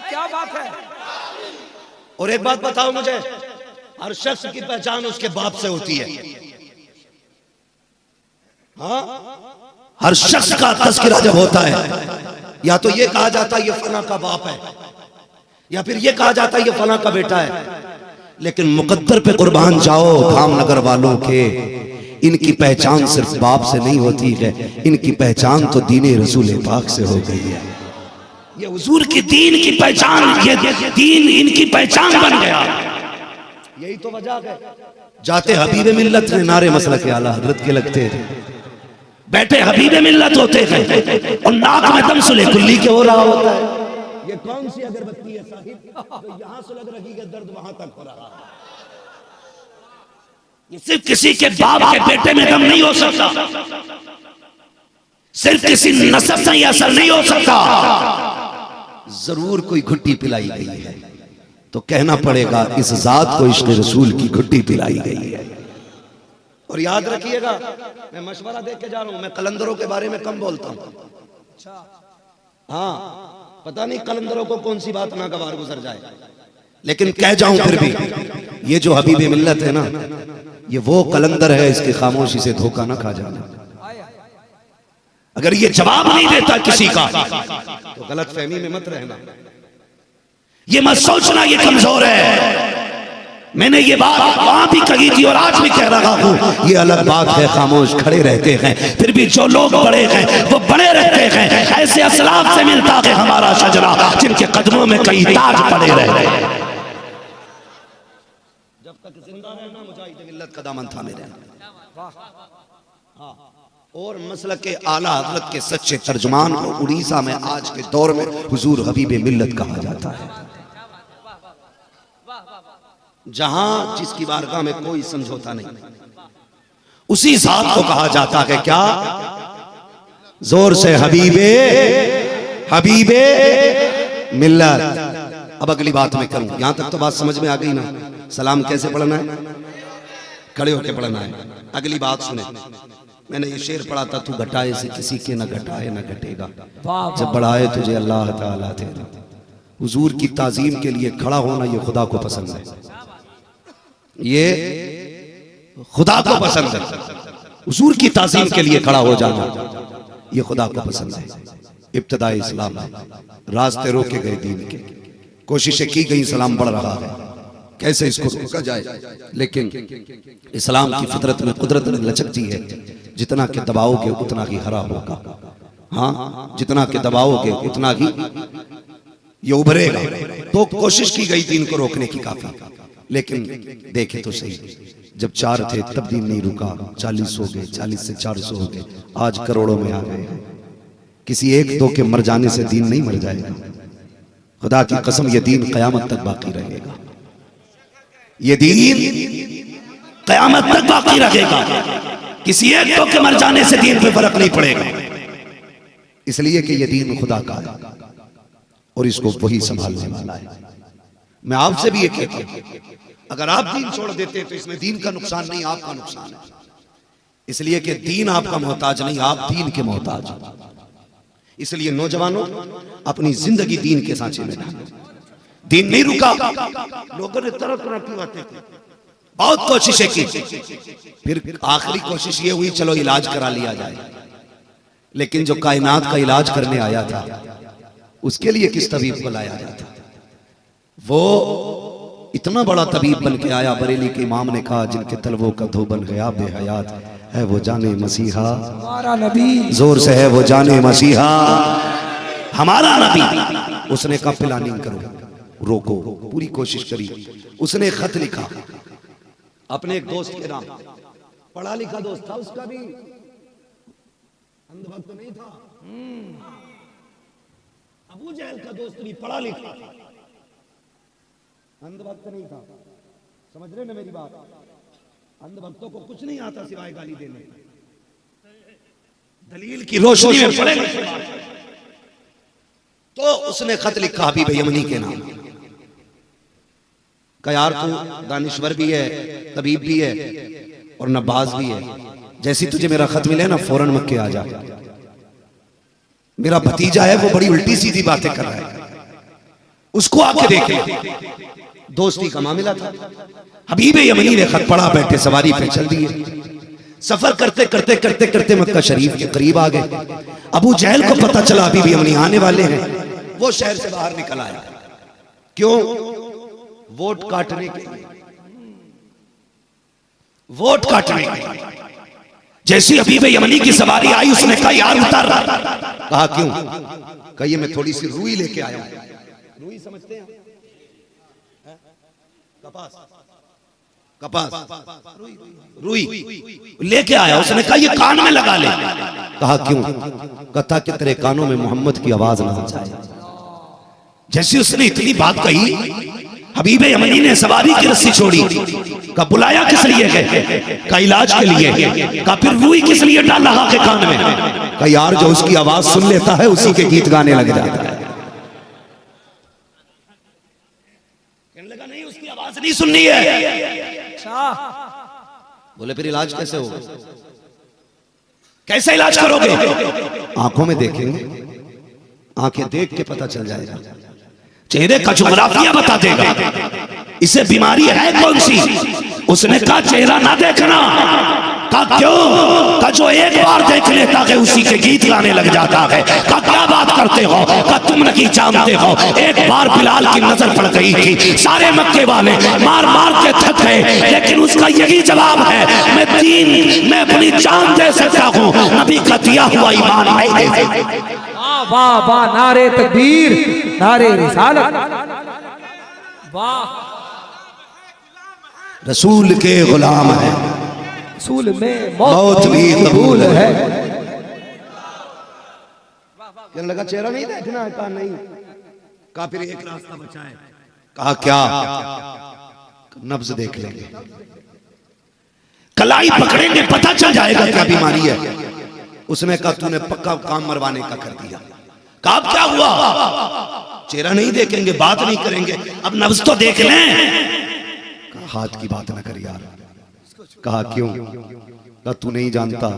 क्या बात है। और एक बात बताओ मुझे, हर शख्स की पहचान उसके बाप से होती है। हाँ, हर शख्स का तज़किरा जब होता है या तो ये कहा जाता है ये फला का बाप है, या फिर ये कहा जाता है ये फला का बेटा है। लेकिन मुकद्दर पे कुर्बान जाओ धामनगर वालों के, इनकी पहचान सिर्फ बाप से नहीं होती है, इनकी पहचान तो दीन रसूल पाक से हो गई है। ये हुजूर की दीन की पहचान, ये दीन इनकी पहचान बन गया। यही तो वजह है जाते हबीब मिल्लत ने नारे मसलक के आला हजरत के लगते थे, बैठे हबीब मिल्लत होते थे और नाक में दम सुले कुल्ली के हो रहा होता है। ये कौन सी अगरबत्ती है साहिब, तो यहां सुलग रही है, दर्द वहां तक हो रहा है। ये सिर्फ किसी के बाप के बेटे में दम नहीं हो सकता, सिर्फ किसी नस्ब से ये असर नहीं हो सकता। जरूर कोई घुट्टी पिलाई गई है तो कहना पड़ेगा इस जात को इश्क़ रसूल की घुट्टी पिलाई गई है। और याद रखिएगा, मैं मशवरा देख के जा रहा हूं, मैं कलंदरों के बारे में कम बोलता हूं। हाँ, पता नहीं कलंदरों को कौन सी बात नागवार गुजर जाए, लेकिन कह जाऊं फिर भी, ये जो हबीब मिल्लत है ना, ये वो कलंदर है, इसकी खामोशी से धोखा ना खा जाना। अगर ये जवाब नहीं देता किसी का तो गलत फहमी में मत रहना, ये मत सोचना ये कमजोर है। मैंने ये बात वहां भी कही थी और आज भी कह रहा हूं, ये अलग बात है खामोश खड़े रहते हैं, फिर भी जो लोग बड़े हैं वो बड़े रहते हैं। ऐसे असलाफ से मिलता है हमारा शजरा जिनके कदमों में कई ताज पड़े रहते हैं। जब तक जिंदा रहना मुजाहिद मिल्लत का दामन थामे रहना। और मसलक के आला हज़रत के सच्चे तर्जुमान को उड़ीसा में आज के दौर में हुजूर हबीब मिल्लत कहा जाता है। जहां जिसकी बारगाह में कोई समझौता नहीं, उसी जात को कहा जाता है क्या? जोर से हबीबे हबीबे मिल्लत। अब अगली बात मैं करूं, यहां तक तो बात समझ में आ गई ना? सलाम कैसे पढ़ना है? खड़े होकर पढ़ना है। अगली बात सुने, मैंने ये शेर पढ़ा था, तू घटाए से किसी के न घटाए न घटेगा, जब बढ़ाए तुझे अल्लाह ताला तेरा। हुजूर की ताजीम के लिए खड़ा होना ये खुदा को पसंद है, ये खुदा को पसंद है। हुजूर की ताजीम के लिए खड़ा हो जाना ये खुदा को पसंद है। इब्तिदाई इस्लाम है, रास्ते रोके गए दीन के, कोशिशें की गई, इस्लाम बढ़ रहा है, कैसे इसको रोका जाए? लेकिन इस्लाम की फितरत में कुदरत ने लचक दी है, जितना के दबाओगे उतना ही हरा होगा। हाँ, जितना के दबाओगे उतना ही ये उभरेगा। तो कोशिश की गई दीन को रोकने की काफी, लेकिन देखे तो सही, जब 4 थे तब दीन नहीं रुका, 40 हो गए, 40 से 400 हो गए, आज करोड़ों में आ गए। किसी एक दो के मर जाने से दीन नहीं मर जाएगा। खुदा की कसम, ये दीन कयामत तक बाकी रहेगा, ये दीन कयामत तक बाकी रहेगा। किसी एक दो के मर जाने से दीन पे फर्क नहीं पड़ेगा, इसलिए कि ये दीन खुदा का है और इसको वही संभालने वाला है। मैं आपसे भी ये कहता हूं, अगर आप दीन छोड़ देते तो इसमें दीन का नुकसान नहीं, आपका नुकसान है। इसलिए कि दीन आपका मोहताज नहीं, आप दीन के मोहताज हो। इसलिए नौजवानों, अपनी जिंदगी दीन के सांचे में डालो। दीन नहीं रुका, लोगों ने तरह तरह की बातें की, बहुत कोशिशें की, फिर आखिरी कोशिश ये हुई चलो इलाज करा लिया जाए। लेकिन जो कायनात का इलाज करने आया था, उसके लिए किस तबीब को लाया जाता? वो इतना बड़ा तबीब बन के आया, बरेली के इमाम ने कहा, जिनके तलवों का धोबन गया बेहयात है वो जाने मसीहा, हमारा नबी। जोर से है वो जाने मसीहा, हमारा नबी। उसने कहा प्लानिंग करो, रोको, पूरी कोशिश करी। उसने खत लिखा अपने एक दोस्त के नाम, पढ़ा लिखा दोस्त था उसका भी, अंधभक्त नहीं था। अबू जहल का दोस्त भी पढ़ा लिखा, अंधभक्त नहीं था। समझ रहे ना मेरी बात? अंधभक्तों को कुछ नहीं आता सिवाय गाली देने, दलील की रोशनी में पढ़े। तो उसने खत लिखा हबीब यमनी के नाम का, यार तू दानिश्वर भी है, तबीब भी है और नबाज भी है, जैसी तुझे मेरा खत मिले ना फौरन मक्के आ जा। मेरा भतीजा है, वो बड़ी उल्टी सीधी बातें कर रहा है, उसको आके देखे। दोस्ती का मामला था। हबीब यमनी ने खत पढ़ा, बैठे सवारी पे चल दिए। सफर करते करते करते करते मक्का शरीफ के करीब आ गए। अबू जहल को पता चला हबीब यमनी आने वाले हैं, वो शहर से बाहर निकल आया। क्यों? वोट काटने के लिए, वोट काटने के लिए। जैसी हबीब यमनी की सवारी आई, उसने कहा यार उतर। कहा क्यों? कहा ये मैं थोड़ी सी रुई लेके आया हूं। रुई समझते हैं? कपास, कपास, रुई लेके आया। उसने कहा ये कान में लगा ले। कहा क्यों? कहा कि तेरे कानों में मोहम्मद की आवाज ना जाए। जैसे उसने इतनी बात कही, हबीब यमनी ने सवारी की रस्सी छोड़ी। का बुलाया किस लिए गए? का इलाज के लिए। का फिर रुई किस लिए डाल रहा के कान में? का यार जो उसकी आवाज सुन लेता है उसी के गीत गाने लग जाता है। कहने लगा नहीं, उसकी आवाज नहीं सुननी है। बोले फिर इलाज कैसे होगा? कैसे इलाज करोगे? आंखों में देखेंगे, आंखें देख के पता चल जाएगा, चेहरे का जोग्राफिया बता देगा इसे बीमारी है कौन सी। उसने कहा चेहरा ना देखना। कहा क्यों? कहा जो एक बार देख लेता है उसी के गीत गाने लग जाता है। कहा क्या बात करते हो? कहा तुम नहीं जानते हो, एक बार बिलाल की नजर पड़ गई थी, सारे मक्के वाले मार मार के थक गए, लेकिन उसका यही जवाब है मैं दीन में अपनी जान दे सकता हूँ, नबी का दिया हुआ ईमान नहीं दे सकता। वाह वाह, नारे तकबीर, नारे रिसालत, वाह। रसूल के गुलाम है, रसूल में मौत भी कबूल है। कहने लगा चेहरा नहीं देखना है? कहा नहीं। कहा फिर एक रास्ता बचा है। कहा क्या? नब्ज देख लेंगे, कलाई पकड़ेंगे, पता चल जाएगा क्या बीमारी है। उसने कहा तूने पक्का काम मरवाने का कर दिया। कहा क्या हुआ? चेहरा नहीं देखेंगे, बात नहीं करेंगे, अब नब्ज तो देख लें। कहा हाथ की बात ना कर यार। कहा क्यों? कहा तू नहीं जानता,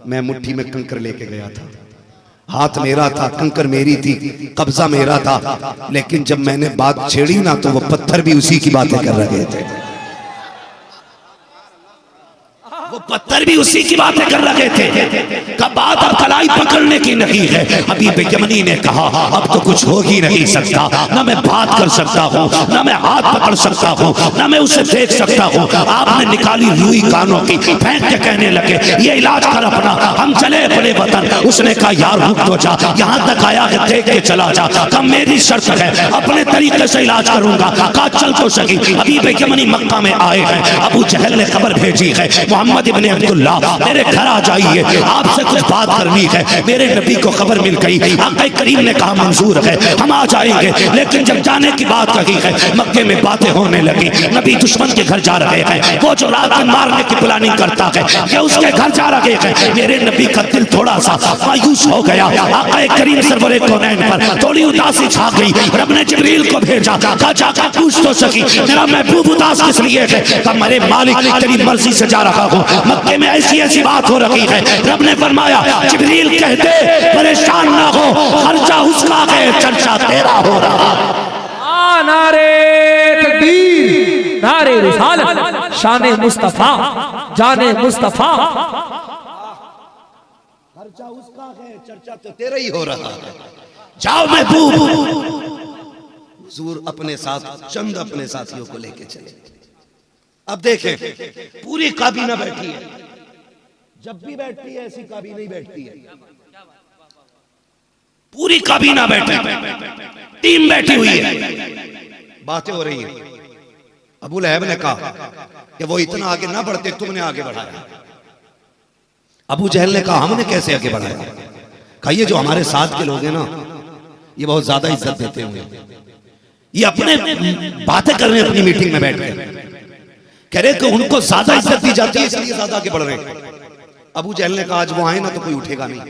मैं मुट्ठी में कंकर लेके गया था, हाथ मेरा था, कंकर मेरी थी, कब्जा मेरा था, लेकिन जब मैंने बात छेड़ी ना तो वो पत्थर भी उसी की बातें कर रहे थे। वो पत्थर भी उसी की बातें कर रहे थे। कब बात अब कलाई पकड़ने की नहीं है। हबीब यमनी ने कहा अब तो कुछ हो ही नहीं सकता, ना मैं बात कर सकता हूँ, ना मैं हाथ पकड़ सकता हूँ, ना मैं उसे देख सकता हूँ। आपने निकाली रुई कानों की, फेंक के कहने लगे ये इलाज कर अपना, हम चले अपने वतन। उसने कहा यार रुक तो जा, यहाँ तक आया है देख के चला जा। कब मेरी शर्त है, अपने तरीके से इलाज करूंगा। कहा चल तो सही। हबीब यमनी मक्का में आए हैं। अबू जहल ने खबर भेजी है मोहम्मद इब्ने अब्दुल्ला मेरे घर आ जाइए, आपसे कुछ बात करनी है। मेरे नबी को खबर मिल गई। आका करीम ने कहा मंजूर है, हम आ जाएंगे। लेकिन जब जाने की बात कही है, मक्के में बातें होने लगी। नबी दुश्मन के घर जा रहे हैं, वो जो रात में मारने की प्लानिंग करता है ये उसके घर जा रहे हैं। मेरे नबी का दिल थोड़ा सा मायूस हो गया। आका करीम सरवरे कौनैन पर थोड़ी उदासी छा गई। रब ने जिब्रील को भेजा, कहा जाकर पूछ तो सकी मेरा महबूब उदास किस लिए है? कहा मेरे मालिक तेरी मर्जी से जा रहा हूँ, मक्के में ऐसी ऐसी बात हो रही है। रब ने फरमाया जिब्रील कहते परेशान ना हो, खर्चा उसका है, चर्चा तेरा हो रहा है। नारे तकबीर, नारे रिसालत, शाने मुस्तफा, जाने मुस्तफा। खर्चा उसका है, चर्चा तो तेरा ही हो रहा है। जाओ महबूब। हुजूर अपने साथ चंद अपने साथियों को लेके चले। अब देखें पूरी काबीना बैठी है, जब भी बैठती है ऐसी काबीना नहीं बैठती है, पूरी काबीना बैठी, टीम बैठी हुई है, बातें हो रही है। अबू लहब ने कहा कि वो इतना आगे ना बढ़ते, तुमने आगे बढ़ाया। अबू जहल ने कहा हमने कैसे आगे बढ़ाया? कहा ये जो हमारे साथ के लोग हैं ना, ये बहुत ज्यादा इज्जत देते हुए, ये अपने बातें कर रहे हैं अपनी मीटिंग में बैठ के, कह रहे कि उनको ज्यादा इज्जत दी जाती है इसलिए ज्यादा आगे बढ़ रहे हैं। अबू जहल ने कहा आज वो आए ना तो कोई उठेगा नहीं,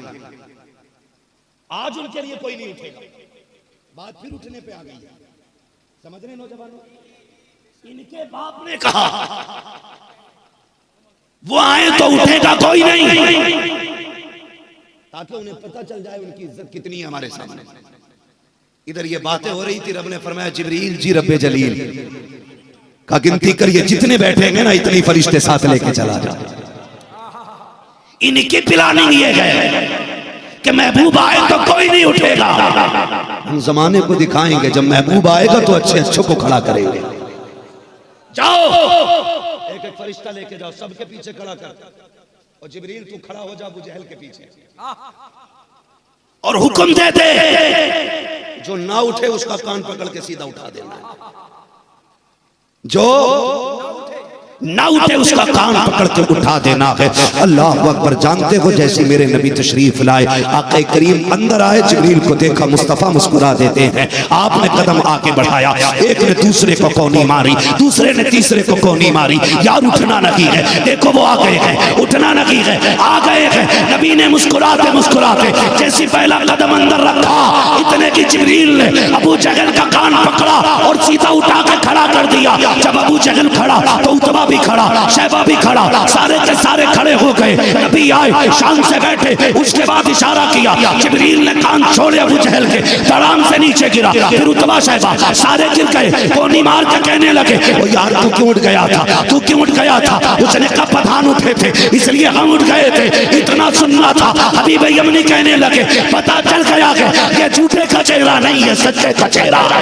आज उनके लिए कोई नहीं उठेगा। बात फिर उठने पे आ गई है, समझ रहे नौजवानों? इनके बाप ने कहा वो आए तो उठेगा कोई नहीं, ताकि उन्हें पता चल जाए उनकी इज्जत कितनी है हमारे सामने। इधर ये बातें हो रही थी, रब ने फरमाया जिब्रील जी रब्बे जलील का गिनती करिए, जितने बैठेंगे ना इतनी फरिश्ते साथ लेके चला जा। इनकी प्लानिंग ये है कि महबूब आए तो कोई नहीं उठेगा। हम जमाने को दिखाएंगे जब महबूब आएगा तो अच्छे अच्छों को खड़ा करेंगे। जाओ एक एक फरिश्ता लेके जाओ, सबके पीछे खड़ा कर, और जिब्रील तू खड़ा हो जा अबू जहल के पीछे, और हुक्म दे दे जो ना उठे उसका कान पकड़ के सीधा उठा देना, जो ना उठे उसका कान पकड़ के उठा देना है। अल्लाह अकबर। जानते हो जैसे मेरे नबी तशरीफ लाए, आका करीम अंदर आए, जिब्रील को देखा, मुस्तफा मुस्कुरा देते हैं। आपने कदम आगे बढ़ाया, एक ने दूसरे को कौनी मारी, दूसरे ने तीसरे को कौनी मारी। यार उठना नहीं है, देखो वो आ गए हैं, उठना नहीं है, आ गए हैं। नबी ने मुस्कुराते मुस्कुराते जैसी पहला कदम अंदर रखा, इतने की जिब्रील ने अबू जहल का कान पकड़ा और सीधा उठा के खड़ा कर दिया। जब अबू जहल खड़ा तो उतबा भी खड़ा, शैबा भी खड़ा, सारे के सारे खड़े हो गए। नबी आए, शान से बैठे, उसके बाद इशारा किया, जिब्रील ने कान छोड़े अबू जहल के, धड़ाम से नीचे गिरा। फिर उतबा शैबा सारे गिर गए, कोनी मार के कहने लगे ओ यार तू क्यों उठ गया था, तू क्यों उठ गया था? उसने कहा प्रधान उठे थे इसलिए हम उठ गए थे, इतना सुनना था। हबीब यमनी कहने लगे पता चल गया कि ये झूठे का चेहरा नहीं है, सच्चे का चेहरा है।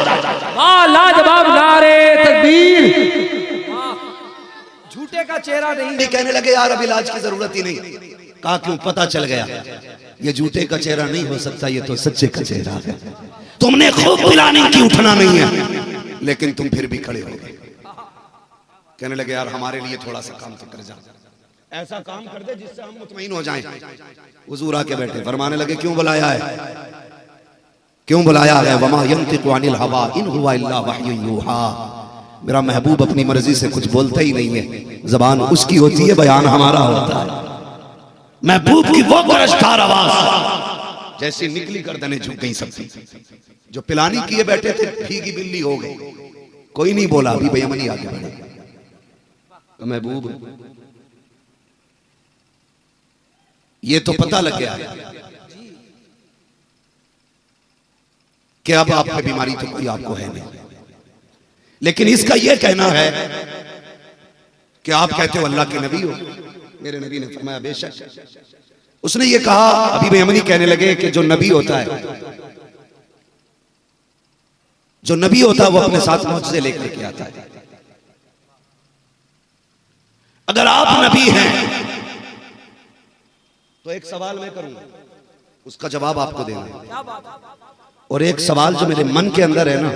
लाजवाब, नारे तकबीर, झूठे का चेहरा नहीं। कहने लगे यार अब इलाज की जरूरत ही नहीं। कहा क्यों? पता चल गया ये झूठे का चेहरा नहीं हो सकता, ये तो सच्चे का चेहरा है। तुमने खूब प्लानिंग की, उठना नहीं है, लेकिन तुम फिर भी खड़े हो गए। कहने लगे यार हमारे लिए थोड़ा सा काम तो कर जा, ऐसा काम कर दे जिससे हम मुतमईन हो जाएं। हुजूर आके बैठे, फरमाने लगे क्यों बुलाया है? क्यों बुलाया है? वमा यंतिकु अनिल हवा इन हुवा इल्ला वह्युन यूहा। मेरा महबूब अपनी मर्जी से कुछ बोलता ही नहीं है, जबान उसकी होती है, बयान हमारा होता है। महबूब की वो गरजदार आवाज जैसी निकली गर्दनें झुक गई सबकी। जो पिलानी किए बैठे थे भीगी बिल्ली हो गई, कोई नहीं बोला। अभी बेयमनी आगे बढ़े तो महबूब ये तो पता लग गया कि अब आप पे बीमारी तो कोई आपको है नहीं, लेकिन इसका यह कहना है कि आप कहते हो अल्लाह के नबी हो। मेरे नबी ने फरमाया बेशक। उसने ये कहा, अभी बेयमनी कहने लगे कि जो नबी होता है, जो नबी होता है वो अपने साथ मुझसे लेकर के आता है। अगर आप नबी हैं तो एक सवाल मैं करूंगा, उसका जवाब आपको देना है। और एक सवाल जो मेरे मन के अंदर है ना,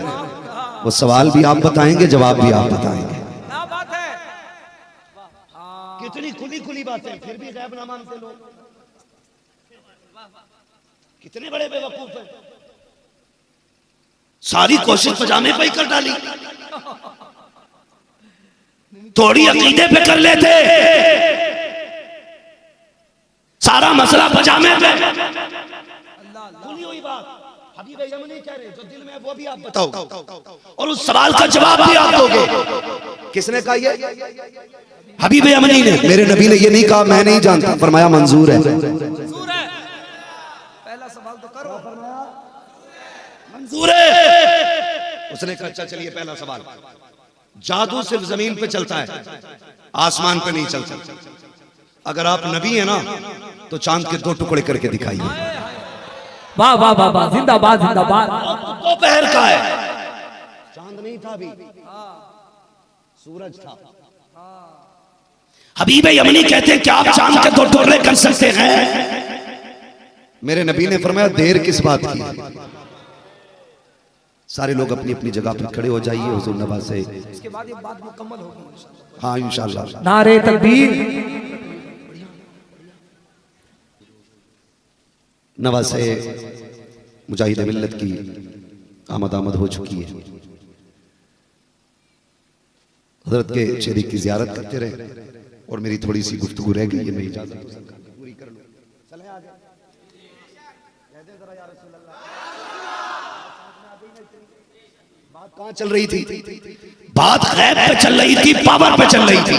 वो सवाल भी आप बताएंगे, जवाब भी आप बताएंगे। क्या बात है? कितनी खुली खुली बातें, फिर भी गैब ना मानते लोग। कितने बड़े बेवकूफ हैं। सारी कोशिश पजामे पे ही कर डाली, थोड़ी अकीदे पे कर लेते, सारा मसला पजामे पे। खुली हुई बात हबीब यमनी कह रहे, जो दिल में है वो भी आप बताओ और उस सवाल का जवाब भी आप दोगे। किसने कहा ये? हबीब यमनी ने। मेरे नबी ने ये नहीं कहा मैं नहीं जानता, फरमाया मंजूर है। मंजूर है। पहला सवाल तो करो। मंजूर है। उसने कहा अच्छा चलिए पहला सवाल। जादू सिर्फ जमीन पे चलता है, आसमान पे नहीं चलता। अगर आप नबी हैं ना तो चांद के 2 टुकड़े करके दिखाइए। वाह वाह वाह वाह, जिंदाबाद जिंदाबाद। दोपहर का है, चांद नहीं था अभी, सूरज था। हबीब यमनी कहते हैं क्या आप चांद के 2 टुकड़े कर सकते हैं? मेरे नबी ने फरमाया देर किस बात की? सारे लोग अपनी अपनी जगह पर खड़े हो जाइए, हुजूर नवाज से इसके बाद ये बात मुकम्मल होगी। हाँ इंशाल्लाह। नारे तकबीर। नवाज से मुजाहिद मिल्लत की आमद हो चुकी है। हजरत के चेहरे की जियारत करते रहे और मेरी थोड़ी सी गुफ्तगू रह गई है, मैं इजाजत पूरी कर लूं। चले आगे। बात कहां चल रही थी? बात गैब पे चल रही थी, पावर पे चल रही थी।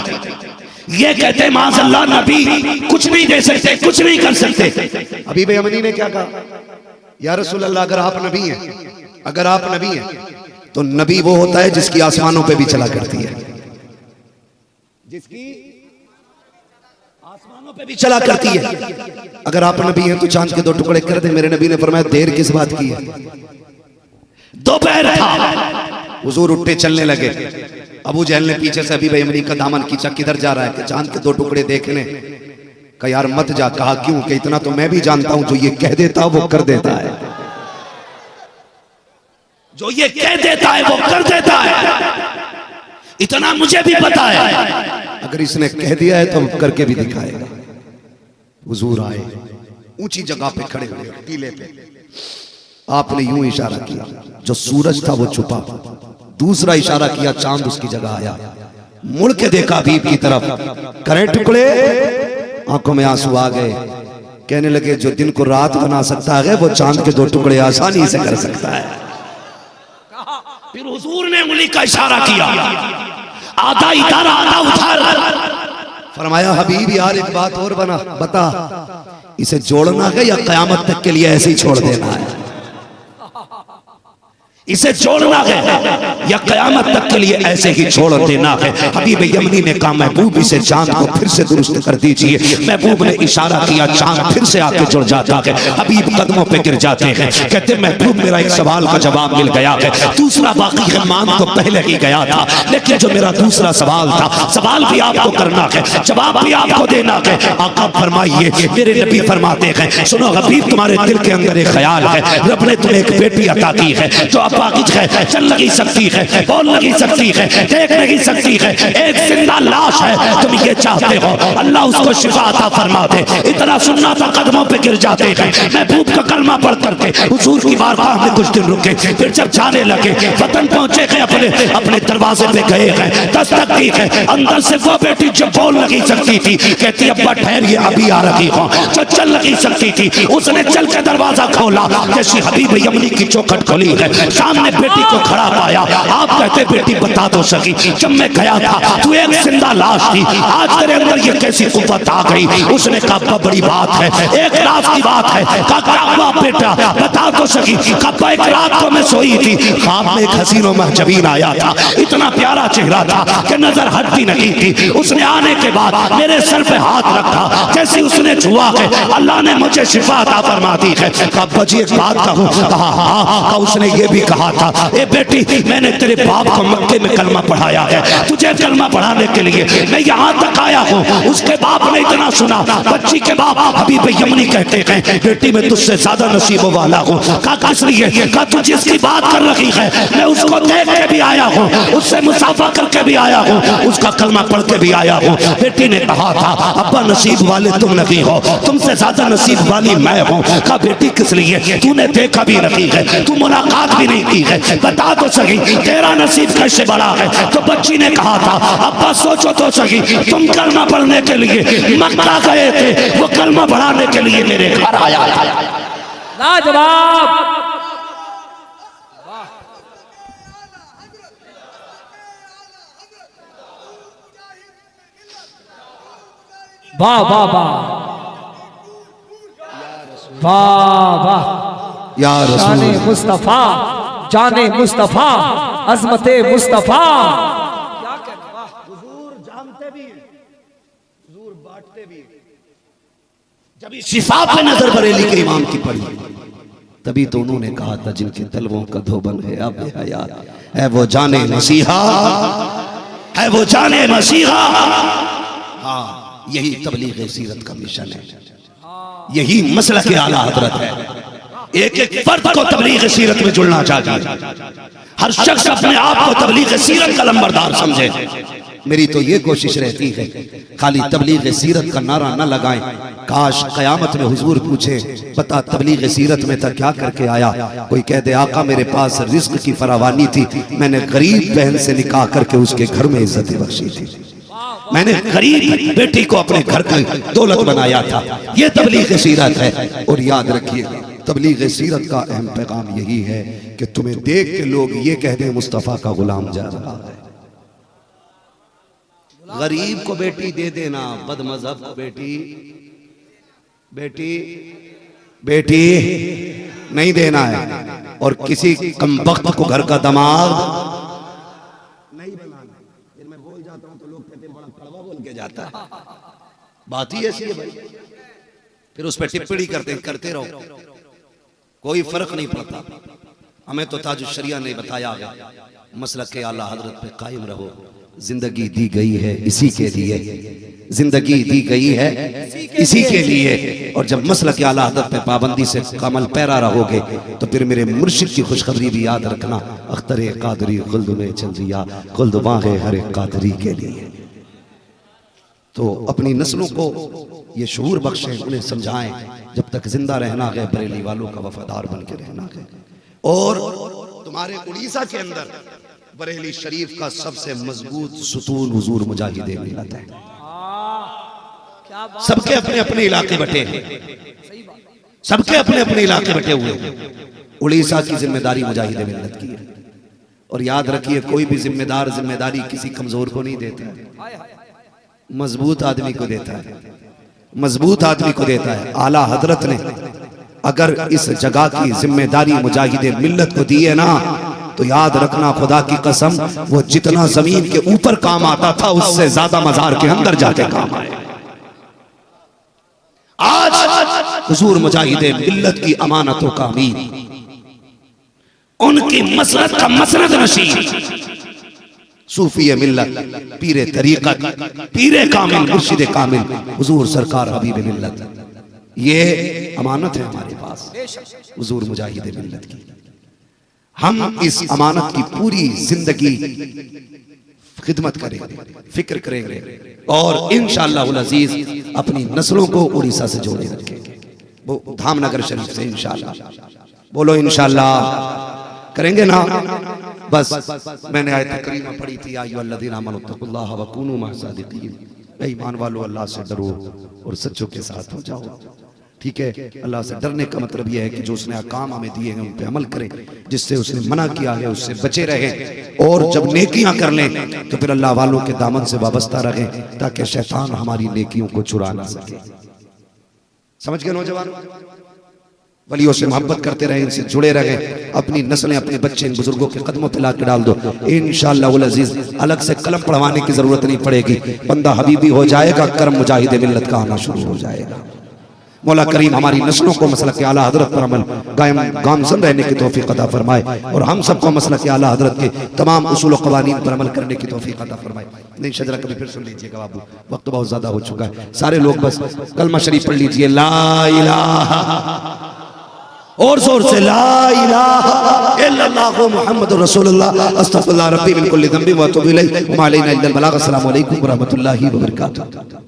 ये कहते माज़अल्लाह नबी कुछ नहीं दे सकते, कुछ नहीं कर सकते। अभी बेयमनी ने क्या कहा? या रसूल अल्लाह अगर आप नबी हैं, अगर आप नबी हैं तो नबी वो होता है जिसकी आसमानों पे भी चला करती है, जिसकी आसमानों पे भी चला करती है। अगर आप नबी हैं तो चांद के 2 टुकड़े कर दे। मेरे नबी ने फरमाया देर किस बात की है? दोपहर था, हुजूर उठे चलने लगे। अबू जहल ने पीछे से अभी बेयमनी का दामन खींचा, किधर जा रहा है? कि चांद के 2 टुकड़े देखने। कहा यार मत जा। कहा क्यों? कि इतना तो मैं भी जानता हूं, जो ये कह देता वो कर देता है, जो ये कह देता है वो कर देता है, इतना मुझे भी पता है। अगर इसने कह दिया है तो करके भी दिखाएगा। हुजूर आए, ऊंची जगह पे खड़े हुए टीले पे। आपने यूं इशारा किया, जो सूरज था वो छुपा। दूसरा इशारा किया, चांद उसकी जगह आया। मुड़ के देखा हबीब की तरफ, करे टुकड़े, आंखों में आंसू आ गए। कहने लगे जो दिन को रात बना सकता है वो चांद के 2 टुकड़े आसानी से कर सकता है। फिर हुजूर ने उंगली का इशारा किया, आधा इधर आधा उधर। फरमाया हबीब यार एक बात और बता, इसे जोड़ना है या कयामत तक के लिए ऐसे ही छोड़ देना है? इसे जोड़ना है या कयामत तक के लिए ऐसे ही छोड़ देना है? हबीब यमनी ने कहा महबूब इसे चांद को फिर से दुरुस्त कर दीजिए। महबूब ने इशारा किया, चांद फिर से आके जुड़ जाता है। हबीब कदमों पे गिर जाते हैं, कहते महबूब मेरा एक सवाल का जवाब मिल गया है, दूसरा बाकी है, मान तो पहले ही गया था, लेकिन जो मेरा दूसरा सवाल था, सवाल भी आपको करना है, जवाब भी आपको देना है। आका फरमाइए। मेरे नबी फरमाते हैं सुनो हबीब तुम्हारे दिल के अंदर एक ख्याल है, रब ने तुम्हें एक बेटी अता की है जो अपागिज है, चल नहीं सकती है, बोल नहीं सकती है, देख नहीं सकती है, एक जिंदा लाश है, तुम ये चाहते हो अल्लाह उसको शिफा अता फरमा दे। इतना सुनना था कदमों पे गिर जाते हैं। महबूब का कलमा पढ़ करके हुजूर की बारगाह में कुछ दिन रुके, फिर जब जाने लगे वतन पहुंचे हैं, अपने दरवाजे पे गए हैं, दस्तक दी है, अंदर से वो बेटी जो बोल नहीं सकती थी कहती अब्बा ठहरिए अभी आ रही हूं, जो चल नहीं सकती थी उसने चल के दरवाजा खोला, जैसी हबीब यमनी की चौखट खोली है, सामने बेटी को खड़ा पाया। आप कहते बेटी बता दो सकी, जब मैं गया था तू एक जिंदा लाश थी, आज तेरे अंदर ये कैसी कुव्वत आ गई? उसने कहा बड़ी बात है, एक रात की बात है। क्या हुआ बेटा बता तो सकी? कहा एक रात को मैं सोई थी, ख्वाब में एक हसीनो महजबीन आया था, इतना प्यारा चेहरा था कि नजर हटती नहीं थी। उसने आने के बाद मेरे सर पे हाथ रखा, जैसे उसने छुआ है अल्लाह ने मुझे शिफा अता फरमा दी है। कहा बजी एक बात कहूं? कहा हाँ। उसने ये भी कहा था ए बेटी मैंने तेरे बाप को मक्के में कलमा पढ़ाया है, तुझे कलमा पढ़ाने के लिए मैं यहाँ तक आया हूँ। उसके बाप ने इतना सुना, बच्ची के बाप हबीब यमनी कहते हैं बेटी मैं तुझसे ज्यादा नसीबों वाला हूँ। कहा किस लिए? कहा तू जिसकी बात कर रही है मैं उसको देख के भी आया हूँ, उससे मुसाफा करके भी आया हूँ, उसका कलमा पढ़ के भी आया हूँ। बेटी ने कहा था अब्बा नसीब वाले तुम नहीं हो, तुमसे ज्यादा नसीब वाली मैं हूँ। कहा बेटी किस लिए? तूने देखा भी नहीं है, तू मुलाकात भी नहीं की है, बता तो सही तेरा नसीब कैसे बड़ा है? तो बच्ची ने कहा था अब्बा सोचो तो सही, तुम कलमा पढ़ने के लिए मक्का गए थे, वो कलमा पढ़ाने के लिए मेरे घर आया था। लाजवाब। वाह वाह वाह वाह वाह या जाने मुस्तफा, जाने मुस्तफा, अजमते मुस्तफा। क्या कहते? वाह हुजूर जानते भी हैं, हुजूर बांटते भी हैं। जब इस शिफा पे नजर बरेली के इमाम की पड़ी तभी तो उन्होंने कहा था जिनके तलवों का धोबन है अब हयात है वो जाने मसीहा, है वो जाने मसीहा। हाँ यही तबलीग सीरत का मिशन है, यही मसलक आला हजरत है। एक एक फर्द को तबलीग सीरत में जुड़ना चाहिए, हर शख्स अपने आप को तबलीग सीरत का लंबरदार समझे। मेरी तो ये कोशिश रहती है खाली तबलीग सीरत का नारा न लगाएं, काश कयामत में हुजूर पूछे पता तबलीग सीरत में था क्या करके आया? कोई कह दे आका मेरे पास रिज्क की फरावानी थी, मैंने गरीब बहन से निकाह करके उसके घर में इज्जत बख्शी थी, मैंने गरीब बेटी को अपने घर की दौलत बनाया था। ये तबलीग सीरत है। और याद रखिए तबलीग सीरत का अहम पैगाम यही है कि तुम्हें देख के लोग ये कह दें मुस्तफ़ा का गुलाम जा रहा है। गरीब को बेटी दे देना, बदमज़हब को बेटी नहीं देना है, और किसी कमबख्त को घर का दामाद नहीं बनाना। फिर मैं बोल जाता हूं तो लोग कहते हैं बड़ा कड़वा बोल के जाता है, बात ही ऐसी है भाई। फिर उस पर टिप्पणी करते रहो, कोई फर्क नहीं पड़ता। हमें तो ताजुश शरिया ने बताया है मसलक के आला हजरत पे कायम रहो, जिंदगी दी गई है इसी के लिए, जिंदगी दी गई है इसी के लिए। और जब मसलक आला हजरत पे पाबंदी से कमल पैरा रहोगे तो फिर मेरे मुर्शिद की खुशखबरी भी याद रखना, अख्तर कादरी खुल्द में चल दिया, खुल्द वाहे हर कादरी के लिए। तो अपनी नस्लों को ये शऊर बख्शें, उन्हें समझाएं जब तक जिंदा रहना है बरेली वालों का वफादार बन के रहना है। और तुम्हारे उड़ीसा के अंदर बरेली शरीफ का सबसे मजबूत सुतून हुजूर मुजाहिदे मिलत है। सबके अपने अपने इलाके बटे हैं, सबके अपने अपने इलाके बटे हुए हैं। उड़ीसा की जिम्मेदारी मुजाहिदे मिलत की है। और याद रखिए कोई भी जिम्मेदार जिम्मेदारी किसी कमजोर को नहीं देता है, मजबूत आदमी को देता है, मजबूत आदमी को देता है। आला हजरत ने अगर इस जगह की जिम्मेदारी मुजाहिदे मिल्लत को दी है ना, तो याद रखना खुदा की कसम वो जितना जमीन के ऊपर काम आता था उससे ज्यादा मजार के अंदर जाके काम आए। आज हुजूर मुजाहिदे मिल्लत की अमानतों का अमीन, उनकी मसरत का मसरत नशीन, सूफी मिल्लत, पीरे तरीक़त, पीरे कामिल, मुर्शिद कामिल हुजूर सरकार हबीब मिल्लत, ये अमानत है हमारे पास हुजूर मुजाहिदे मिल्लत की। हम इस अमानत की पूरी जिंदगी खिदमत करेंगे, फिक्र करेंगे और इंशाअल्लाह अजीज अपनी नस्लों को उड़ीसा से जोड़े रखेंगे, वो धामनगर शरीफ से इंशाअल्लाह। बोलो इंशाअल्लाह करेंगे ना। बस मैंने आयत करीमा पढ़ी थी, या अय्युहल्लज़ीना आमनू तक़ुल्लाह व कूनू मअस-सादिक़ीन, ऐ ईमान वालों अल्लाह से डरो और सच्चों के साथ हो जाओ। ठीक है, अल्लाह से डरने का मतलब यह है कि जो उसने अहकाम हमें दिए हैं उन पे अमल करें, जिससे उसने मना किया है उससे बचे रहें, और जब नेकियां कर लें तो फिर अल्लाह वालों के दामन से वाबस्ता रहें ताकि शैतान हमारी नेकियों को चुरा ना सके। समझ गए नौजवान? वलियों से मोहब्बत करते रहे, इनसे जुड़े रहे, अपनी नस्लें अपने बच्चे इन बुजुर्गों के कदमों पे ला के डाल दो, इंशाअल्लाह उल अजीज अलग से कलम पढ़वाने की जरूरत नहीं पड़ेगी। बंदा हबीबी हो जाएगा, कर्म मुजाहिद मिल्लत का आना शुरू हो जाएगा। मौला करीम हमारी नस्लों को मसलक आला हजरत पर अमल कायम गामजन रहने की तौफीक अता फरमाए, और हम सबको मसलक आला हजरत के तमाम उसूल व क़वानीन पर अमल करने की तौफीक अता फरमाए। नहीं शजरा कभी फिर सुन लीजिएगा बाबू, वक्त बहुत ज्यादा हो चुका है। सारे लोग बस कलमा शरीफ पढ़ लीजिए, ला इलाहा, और जोर से ला इलाहा इल्लल्लाहु मुहम्मदुर रसूलुल्लाह अस्तगफिरुल्लाह रब्बी मिन कुल्लि ज़ंबि व अतूबु इलैहि व मा अलैना इल्लल बलाग। अस्सलामु अलैकुम व रहमतुल्लाहि व बरकातुहू।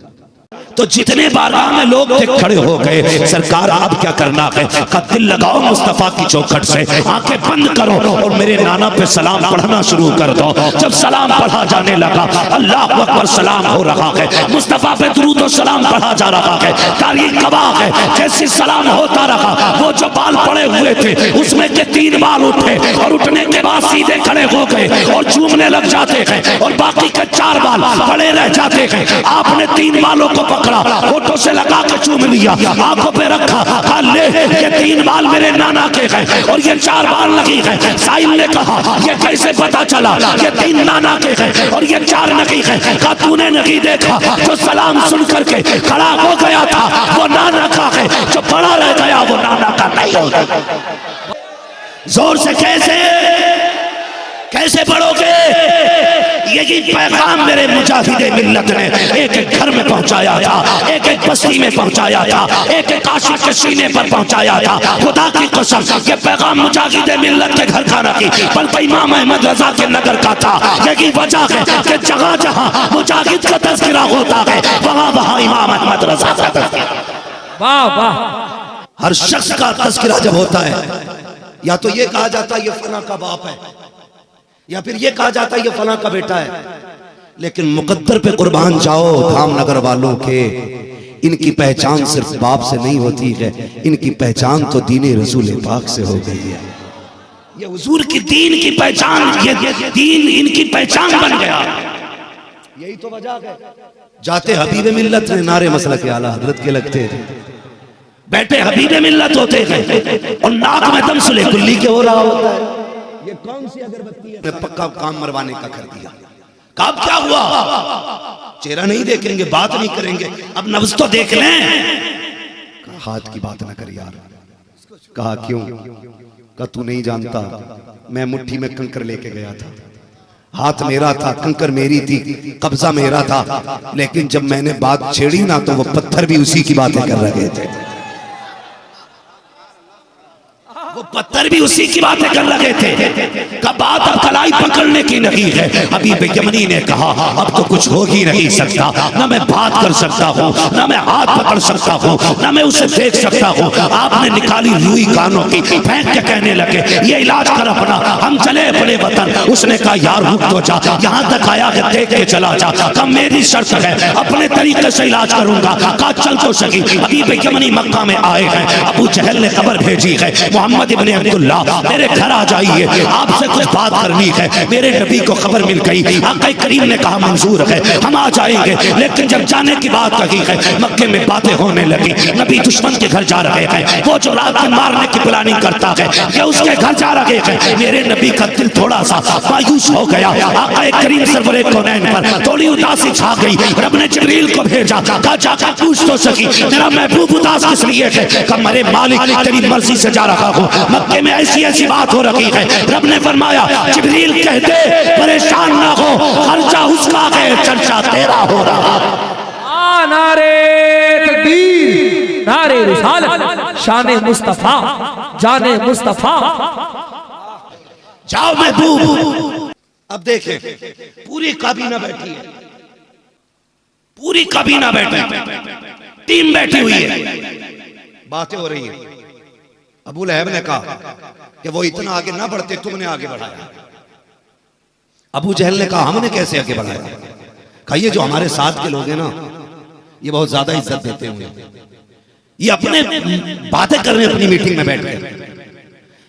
तो जितने बारगाह में लोग थे खड़े हो गए, सरकार अब क्या करना है? दिल लगाओ मुस्तफा की चौखट से, आंखें बंद करो और मेरे नाना पे सलाम पढ़ना शुरू कर दो। जब सलाम पढ़ा जाने लगा, अल्लाह अकबर सलाम हो रहा है, मुस्तफा पे दुरूद और सलाम पढ़ा जा रहा है, तारीख गवाह है, जैसे सलाम होता रहा वो जो बाल पड़े हुए थे उसमें के 3 बाल उठे और उठने के बाद सीधे खड़े हो गए और चूमने लग जाते हैं, और बाकी के 4 बाल पड़े रह जाते हैं। आपने 3 बालों को पकड़ा, फोटो से लगा के चूम लिया, आंखों पे रखा, कहा ले ये 3 बाल मेरे नाना के हैं और ये 4 बाल लगी है। साहिल ने कहा ये कैसे पता चला ये 3 नाना के हैं और ये 4 नकी हैं? कहा तूने नहीं देखा, जो सलाम सुन करके खड़ा हो गया था वो नाना का है, जो बड़ा रह गया वो नाना का नहीं होगा। जोर से कैसे पढ़ोगे? यही पैगाम मेरे मुजाहिदे मिल्लत ने एक एक घर में पहुंचाया था, एक एक बस्ती में पहुंचाया था, एक एक आशिक के सीने पर पहुंचाया था। खुदा की कसम ये पैगाम मुजाहिदे मिल्लत के घर का नहीं बल्कि इमाम अहमद रजा के नगर का था। यही वजह है कि जगह जहां मुजाहिद का तज़किरा होता है वहां वहां इमाम अहमद रजा का तज़किरा। वाह वाह। हर शख्स का तज़किरा जब होता है, या तो ये कहा जाता है ये फला का बाप है, या फिर ये कहा जाता है ये फला का बेटा है, लेकिन मुकद्दर पे कुर्बान जाओ धामनगर वालों के, इनकी पहचान सिर्फ बाप से नहीं होती है, इनकी पहचान तो दीन रसूल पाक से हो गई है। ये हुजूर की दीन की पहचान, ये दीन इनकी पहचान बन गया। यही तो वजह है जाते हबीब मिल्लत ने नारे मसलक आला हजरत के लगते थे, बैठे हबीब मिल्लत होते हैं और नाक में दम सुले कुल्ली के हो रहा होता है। ये कौन सी अगरबत्ती है? पक्का काम मरवाने का कर दिया। कब क्या हुआ? चेहरा नहीं देखेंगे, बात नहीं करेंगे, अब नफ्स तो देख लें। हाथ की बात ना कर यार। कहा क्यों? कहा तू नहीं जानता, मैं मुट्ठी में कंकर लेके गया था, हाथ मेरा था, कंकर मेरी थी, कब्जा मेरा था, लेकिन जब मैंने बात छेड़ी ना तो वो पत्थर भी उसी की बातें कर रहे थे, वो पत्थर भी उसी की बातें कर रहे थे। कब बात अब कलाई पकड़ने की नहीं है। हबीब यमनी ने कहा अब तो कुछ हो ही नहीं सकता, ना मैं बात कर सकता हूँ, ना मैं हाथ पकड़ सकता हूँ, ना मैं उसे देख सकता हूँ। आपने निकाली रुई कानों की, फेंक के कहने लगे ये इलाज कर अपना, हम चले अपने वतन। उसने कहा यार रुक तो जा, यहाँ तक आया है देख के चला जा। कहा मेरी शर्त है अपने तरीके से इलाज करूंगा। कहा चल तो सही। हबीब यमनी मक्का में आए हैं, अबू जहल ने खबर भेजी है मोहम्मद इब्ने अब्दुल्लाह मेरे घर आ जाइए, आपसे कुछ बात करनी है। मेरे नबी को खबर मिल गई, आका करीम ने कहा मंजूर है, हम आ जाएंगे। लेकिन जब जाने की बात कही है मक्के में बातें होने लगी। नबी दुश्मन के घर जा रहे हैं, वो जो रात में मारने की प्लानिंग करता है ये उसके घर जा रहे हैं। मेरे नबी का दिल थोड़ा सा मायूस हो गया। आका करीम सरवरे कौनैन पर थोड़ी उदासी छा गई। रब ने जिब्रील को भेजा, कहा जाकर पूछ तो सकी मेरा महबूब उदास किस लिए है? कहा मेरे मालिक तेरी मर्जी से जा रहा हूँ, मक्के में ऐसी ऐसी बात हो रही है। रब ने फरमाया जिब्रील कहते परेशान ना हो, खर्चा उसका है, चर्चा तेरा हो रहा। नारे तकबीर, नारे रिसालत, शान मुस्तफा, जाने मुस्तफा। जाओ महबूब। अब देखें पूरी काबीना बैठी है, पूरी काबीना बैठी, टीम बैठी हुई है, बातें हो रही है। अबू लहब ने कहा कि वो इतना आगे ना बढ़ते, तुमने आगे बढ़ाया। अबू जहल ने कहा हमने कैसे आगे बढ़ाया? कहा ये जो हमारे साथ के लोग हैं ना, ये बहुत ज्यादा इज्जत देते हैं, ये अपने बातें कर रहे हैं अपनी मीटिंग में बैठ गए,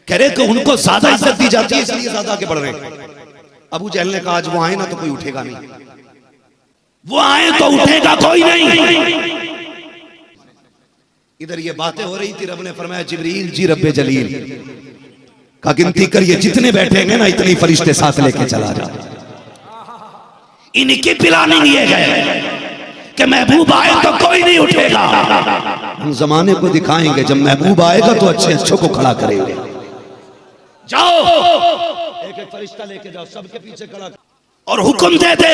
कह रहे कि उनको ज्यादा इज्जत दी जाती है इसलिए ज्यादा आगे बढ़ रहे हैं। अबू जहल ने कहा आज वो आए ना तो कोई उठेगा नहीं, वो आए तो उठेगा कोई नहीं। इधर ये बातें हो रही थी, रब ने फरमाया जिब्रील जी रब्बे जलील का गिनती करिए, जितने बैठेंगे ना इतनी फरिश्ते साथ लेके चला जा। इनकी प्लानिंग ये है कि महबूब आए तो कोई नहीं उठेगा। हम जमाने को दिखाएंगे जब महबूब आएगा तो अच्छे अच्छों को खड़ा करेंगे। जाओ एक एक फरिश्ता लेके जाओ, सबके पीछे खड़ा और हुक्म दे दे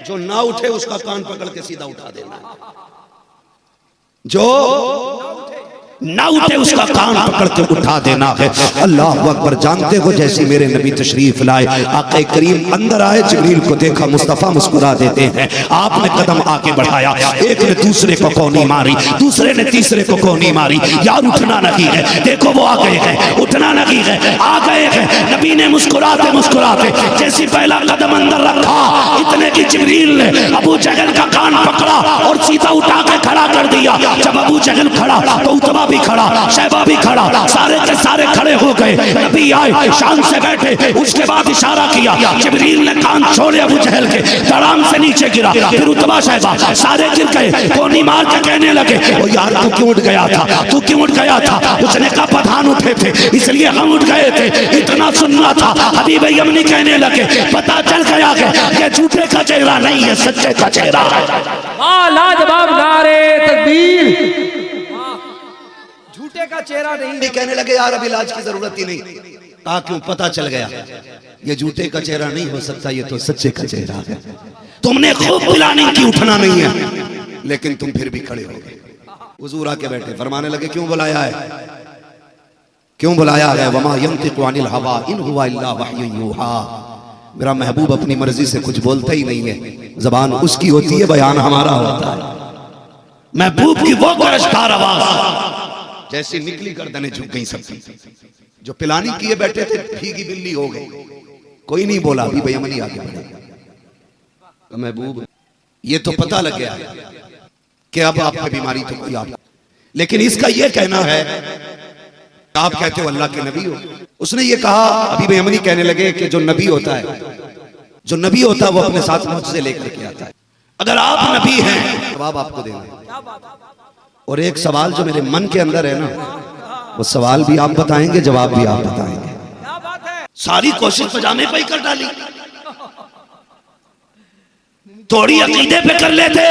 जो ना उठे उसका कान पकड़ के सीधा उठा देना, जो ना उठे उसका कान पकड़ के उठा देना है। अल्लाह अकबर। जानते हो जैसे मेरे नबी तशरीफ लाए, आका करीम अंदर आए, जिब्रील को देखा, मुस्तफा मुस्कुरा देते हैं। आपने कदम आगे बढ़ाया, एक ने दूसरे को कोनी मारी, दूसरे ने तीसरे को कोनी मारी, यार उठना नहीं है, देखो वो आ गए हैं, उठना नहीं है, आ गए हैं। नबी ने मुस्कुराते मुस्कुराते जैसे पहला कदम अंदर रखा, इतने की जिब्रील ने अबू जहल का कान पकड़ा और सीधा उठा के खड़ा कर दिया। जब अबू जहल खड़ा तो उतबा भी खड़ा, शैबा भी खड़ा, सारे के सारे खड़े हो गए। नबी आए, शान से बैठे, उसके बाद इशारा किया, जिब्रील ने कान छोड़े अबू जहल के, धड़ाम से नीचे गिरा, फिर उतबा शैबा सारे गिर गए। कोनी मार के कहने लगे ओ यार तू क्यों उठ गया था, तू क्यों उठ गया था? उसने कहा पठान उठे थे इसलिए हम उठ गए थे, इतना सुनना था। हबीब यमनी कहने लगे पता चल गया कि ये झूठे का चेहरा नहीं है, सच्चे का चेहरा है। लाजवाब नारे तकबीर, झूठे का चेहरा नहीं। कहने लगे यार अब इलाज की जरूरत ही नहीं, कहा क्यों? पता चल गया ये झूठे का चेहरा नहीं हो सकता, ये तो सच्चे का चेहरा है। तुमने खूब प्लानिंग की, उठना नहीं है, लेकिन तुम फिर भी खड़े हो गए। हुजूर आके बैठे, फरमाने लगे क्यों बुलाया है, क्यों बुलाया है? वमा यंतिकु अनिल हवा इन हुवा इल्ला वह्युन यूहा। मेरा महबूब अपनी मर्जी से कुछ बोलता ही नहीं है, जबान उसकी होती है, बयान हमारा होता है। महबूब की वो गरजदार आवाज जैसी निकली, गर्दनें झुक गई सबकी। जो प्लानिंग किए बैठे थे भीगी बिल्ली हो गई, कोई नहीं बोला। अभी बेयमनी आगे बढ़ेगा तो महबूब ये तो पता लग गया कि अब आपकी बीमारी तो कोई आप, लेकिन इसका ये कहना है आप कहते हो अल्लाह के नबी हो। उसने ये कहा, अभी बेयमनी कहने लगे कि जो नबी होता है, जो नबी होता है वो अपने साथ मुझसे लेकर के आता है। अगर आप नबी हैं जवाब आपको देना है, और एक सवाल जो मेरे मन के अंदर है ना, वो सवाल भी आप बताएंगे, जवाब भी आप बताएंगे। सारी कोशिश पजामे पे ही कर डाली, थोड़ी अकीदे पे कर लेते,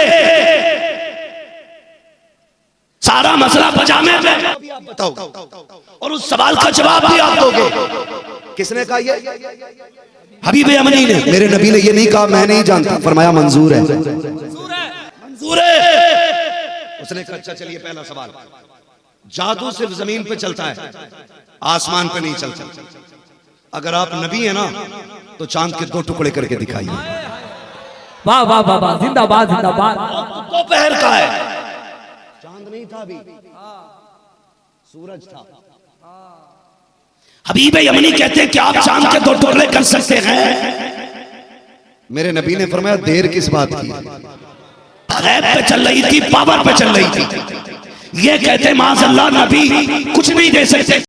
सारा मसला पजामे पे। आप बताओ, और उस सवाल का जवाब भी आप दोगे। किसने कहा ये? हबीब यमनी ने। मेरे नबी ने ये नहीं कहा मैं नहीं जानता, फरमाया मंजूर है, मंजूर है। उसने कहा अच्छा चलिए पहला सवाल, जादू सिर्फ जमीन पे चलता है, आसमान पे नहीं चलता। अगर आप नबी हैं ना तो चांद के 2 टुकड़े करके दिखाइए। वाह वाह वाह वाह, जिंदाबाद जिंदाबाद। दोपहर का है, चांद नहीं था अभी, सूरज था। हबीब यमनी कहते हैं कि आप चांद के 2 टुकड़े कर सकते हैं? मेरे नबी ने फरमाया देर किस बात की, गैब पे चल रही थी, पावर पे चल रही थी। ये कहते माज़अल्लाह नबी कुछ नहीं दे सकते।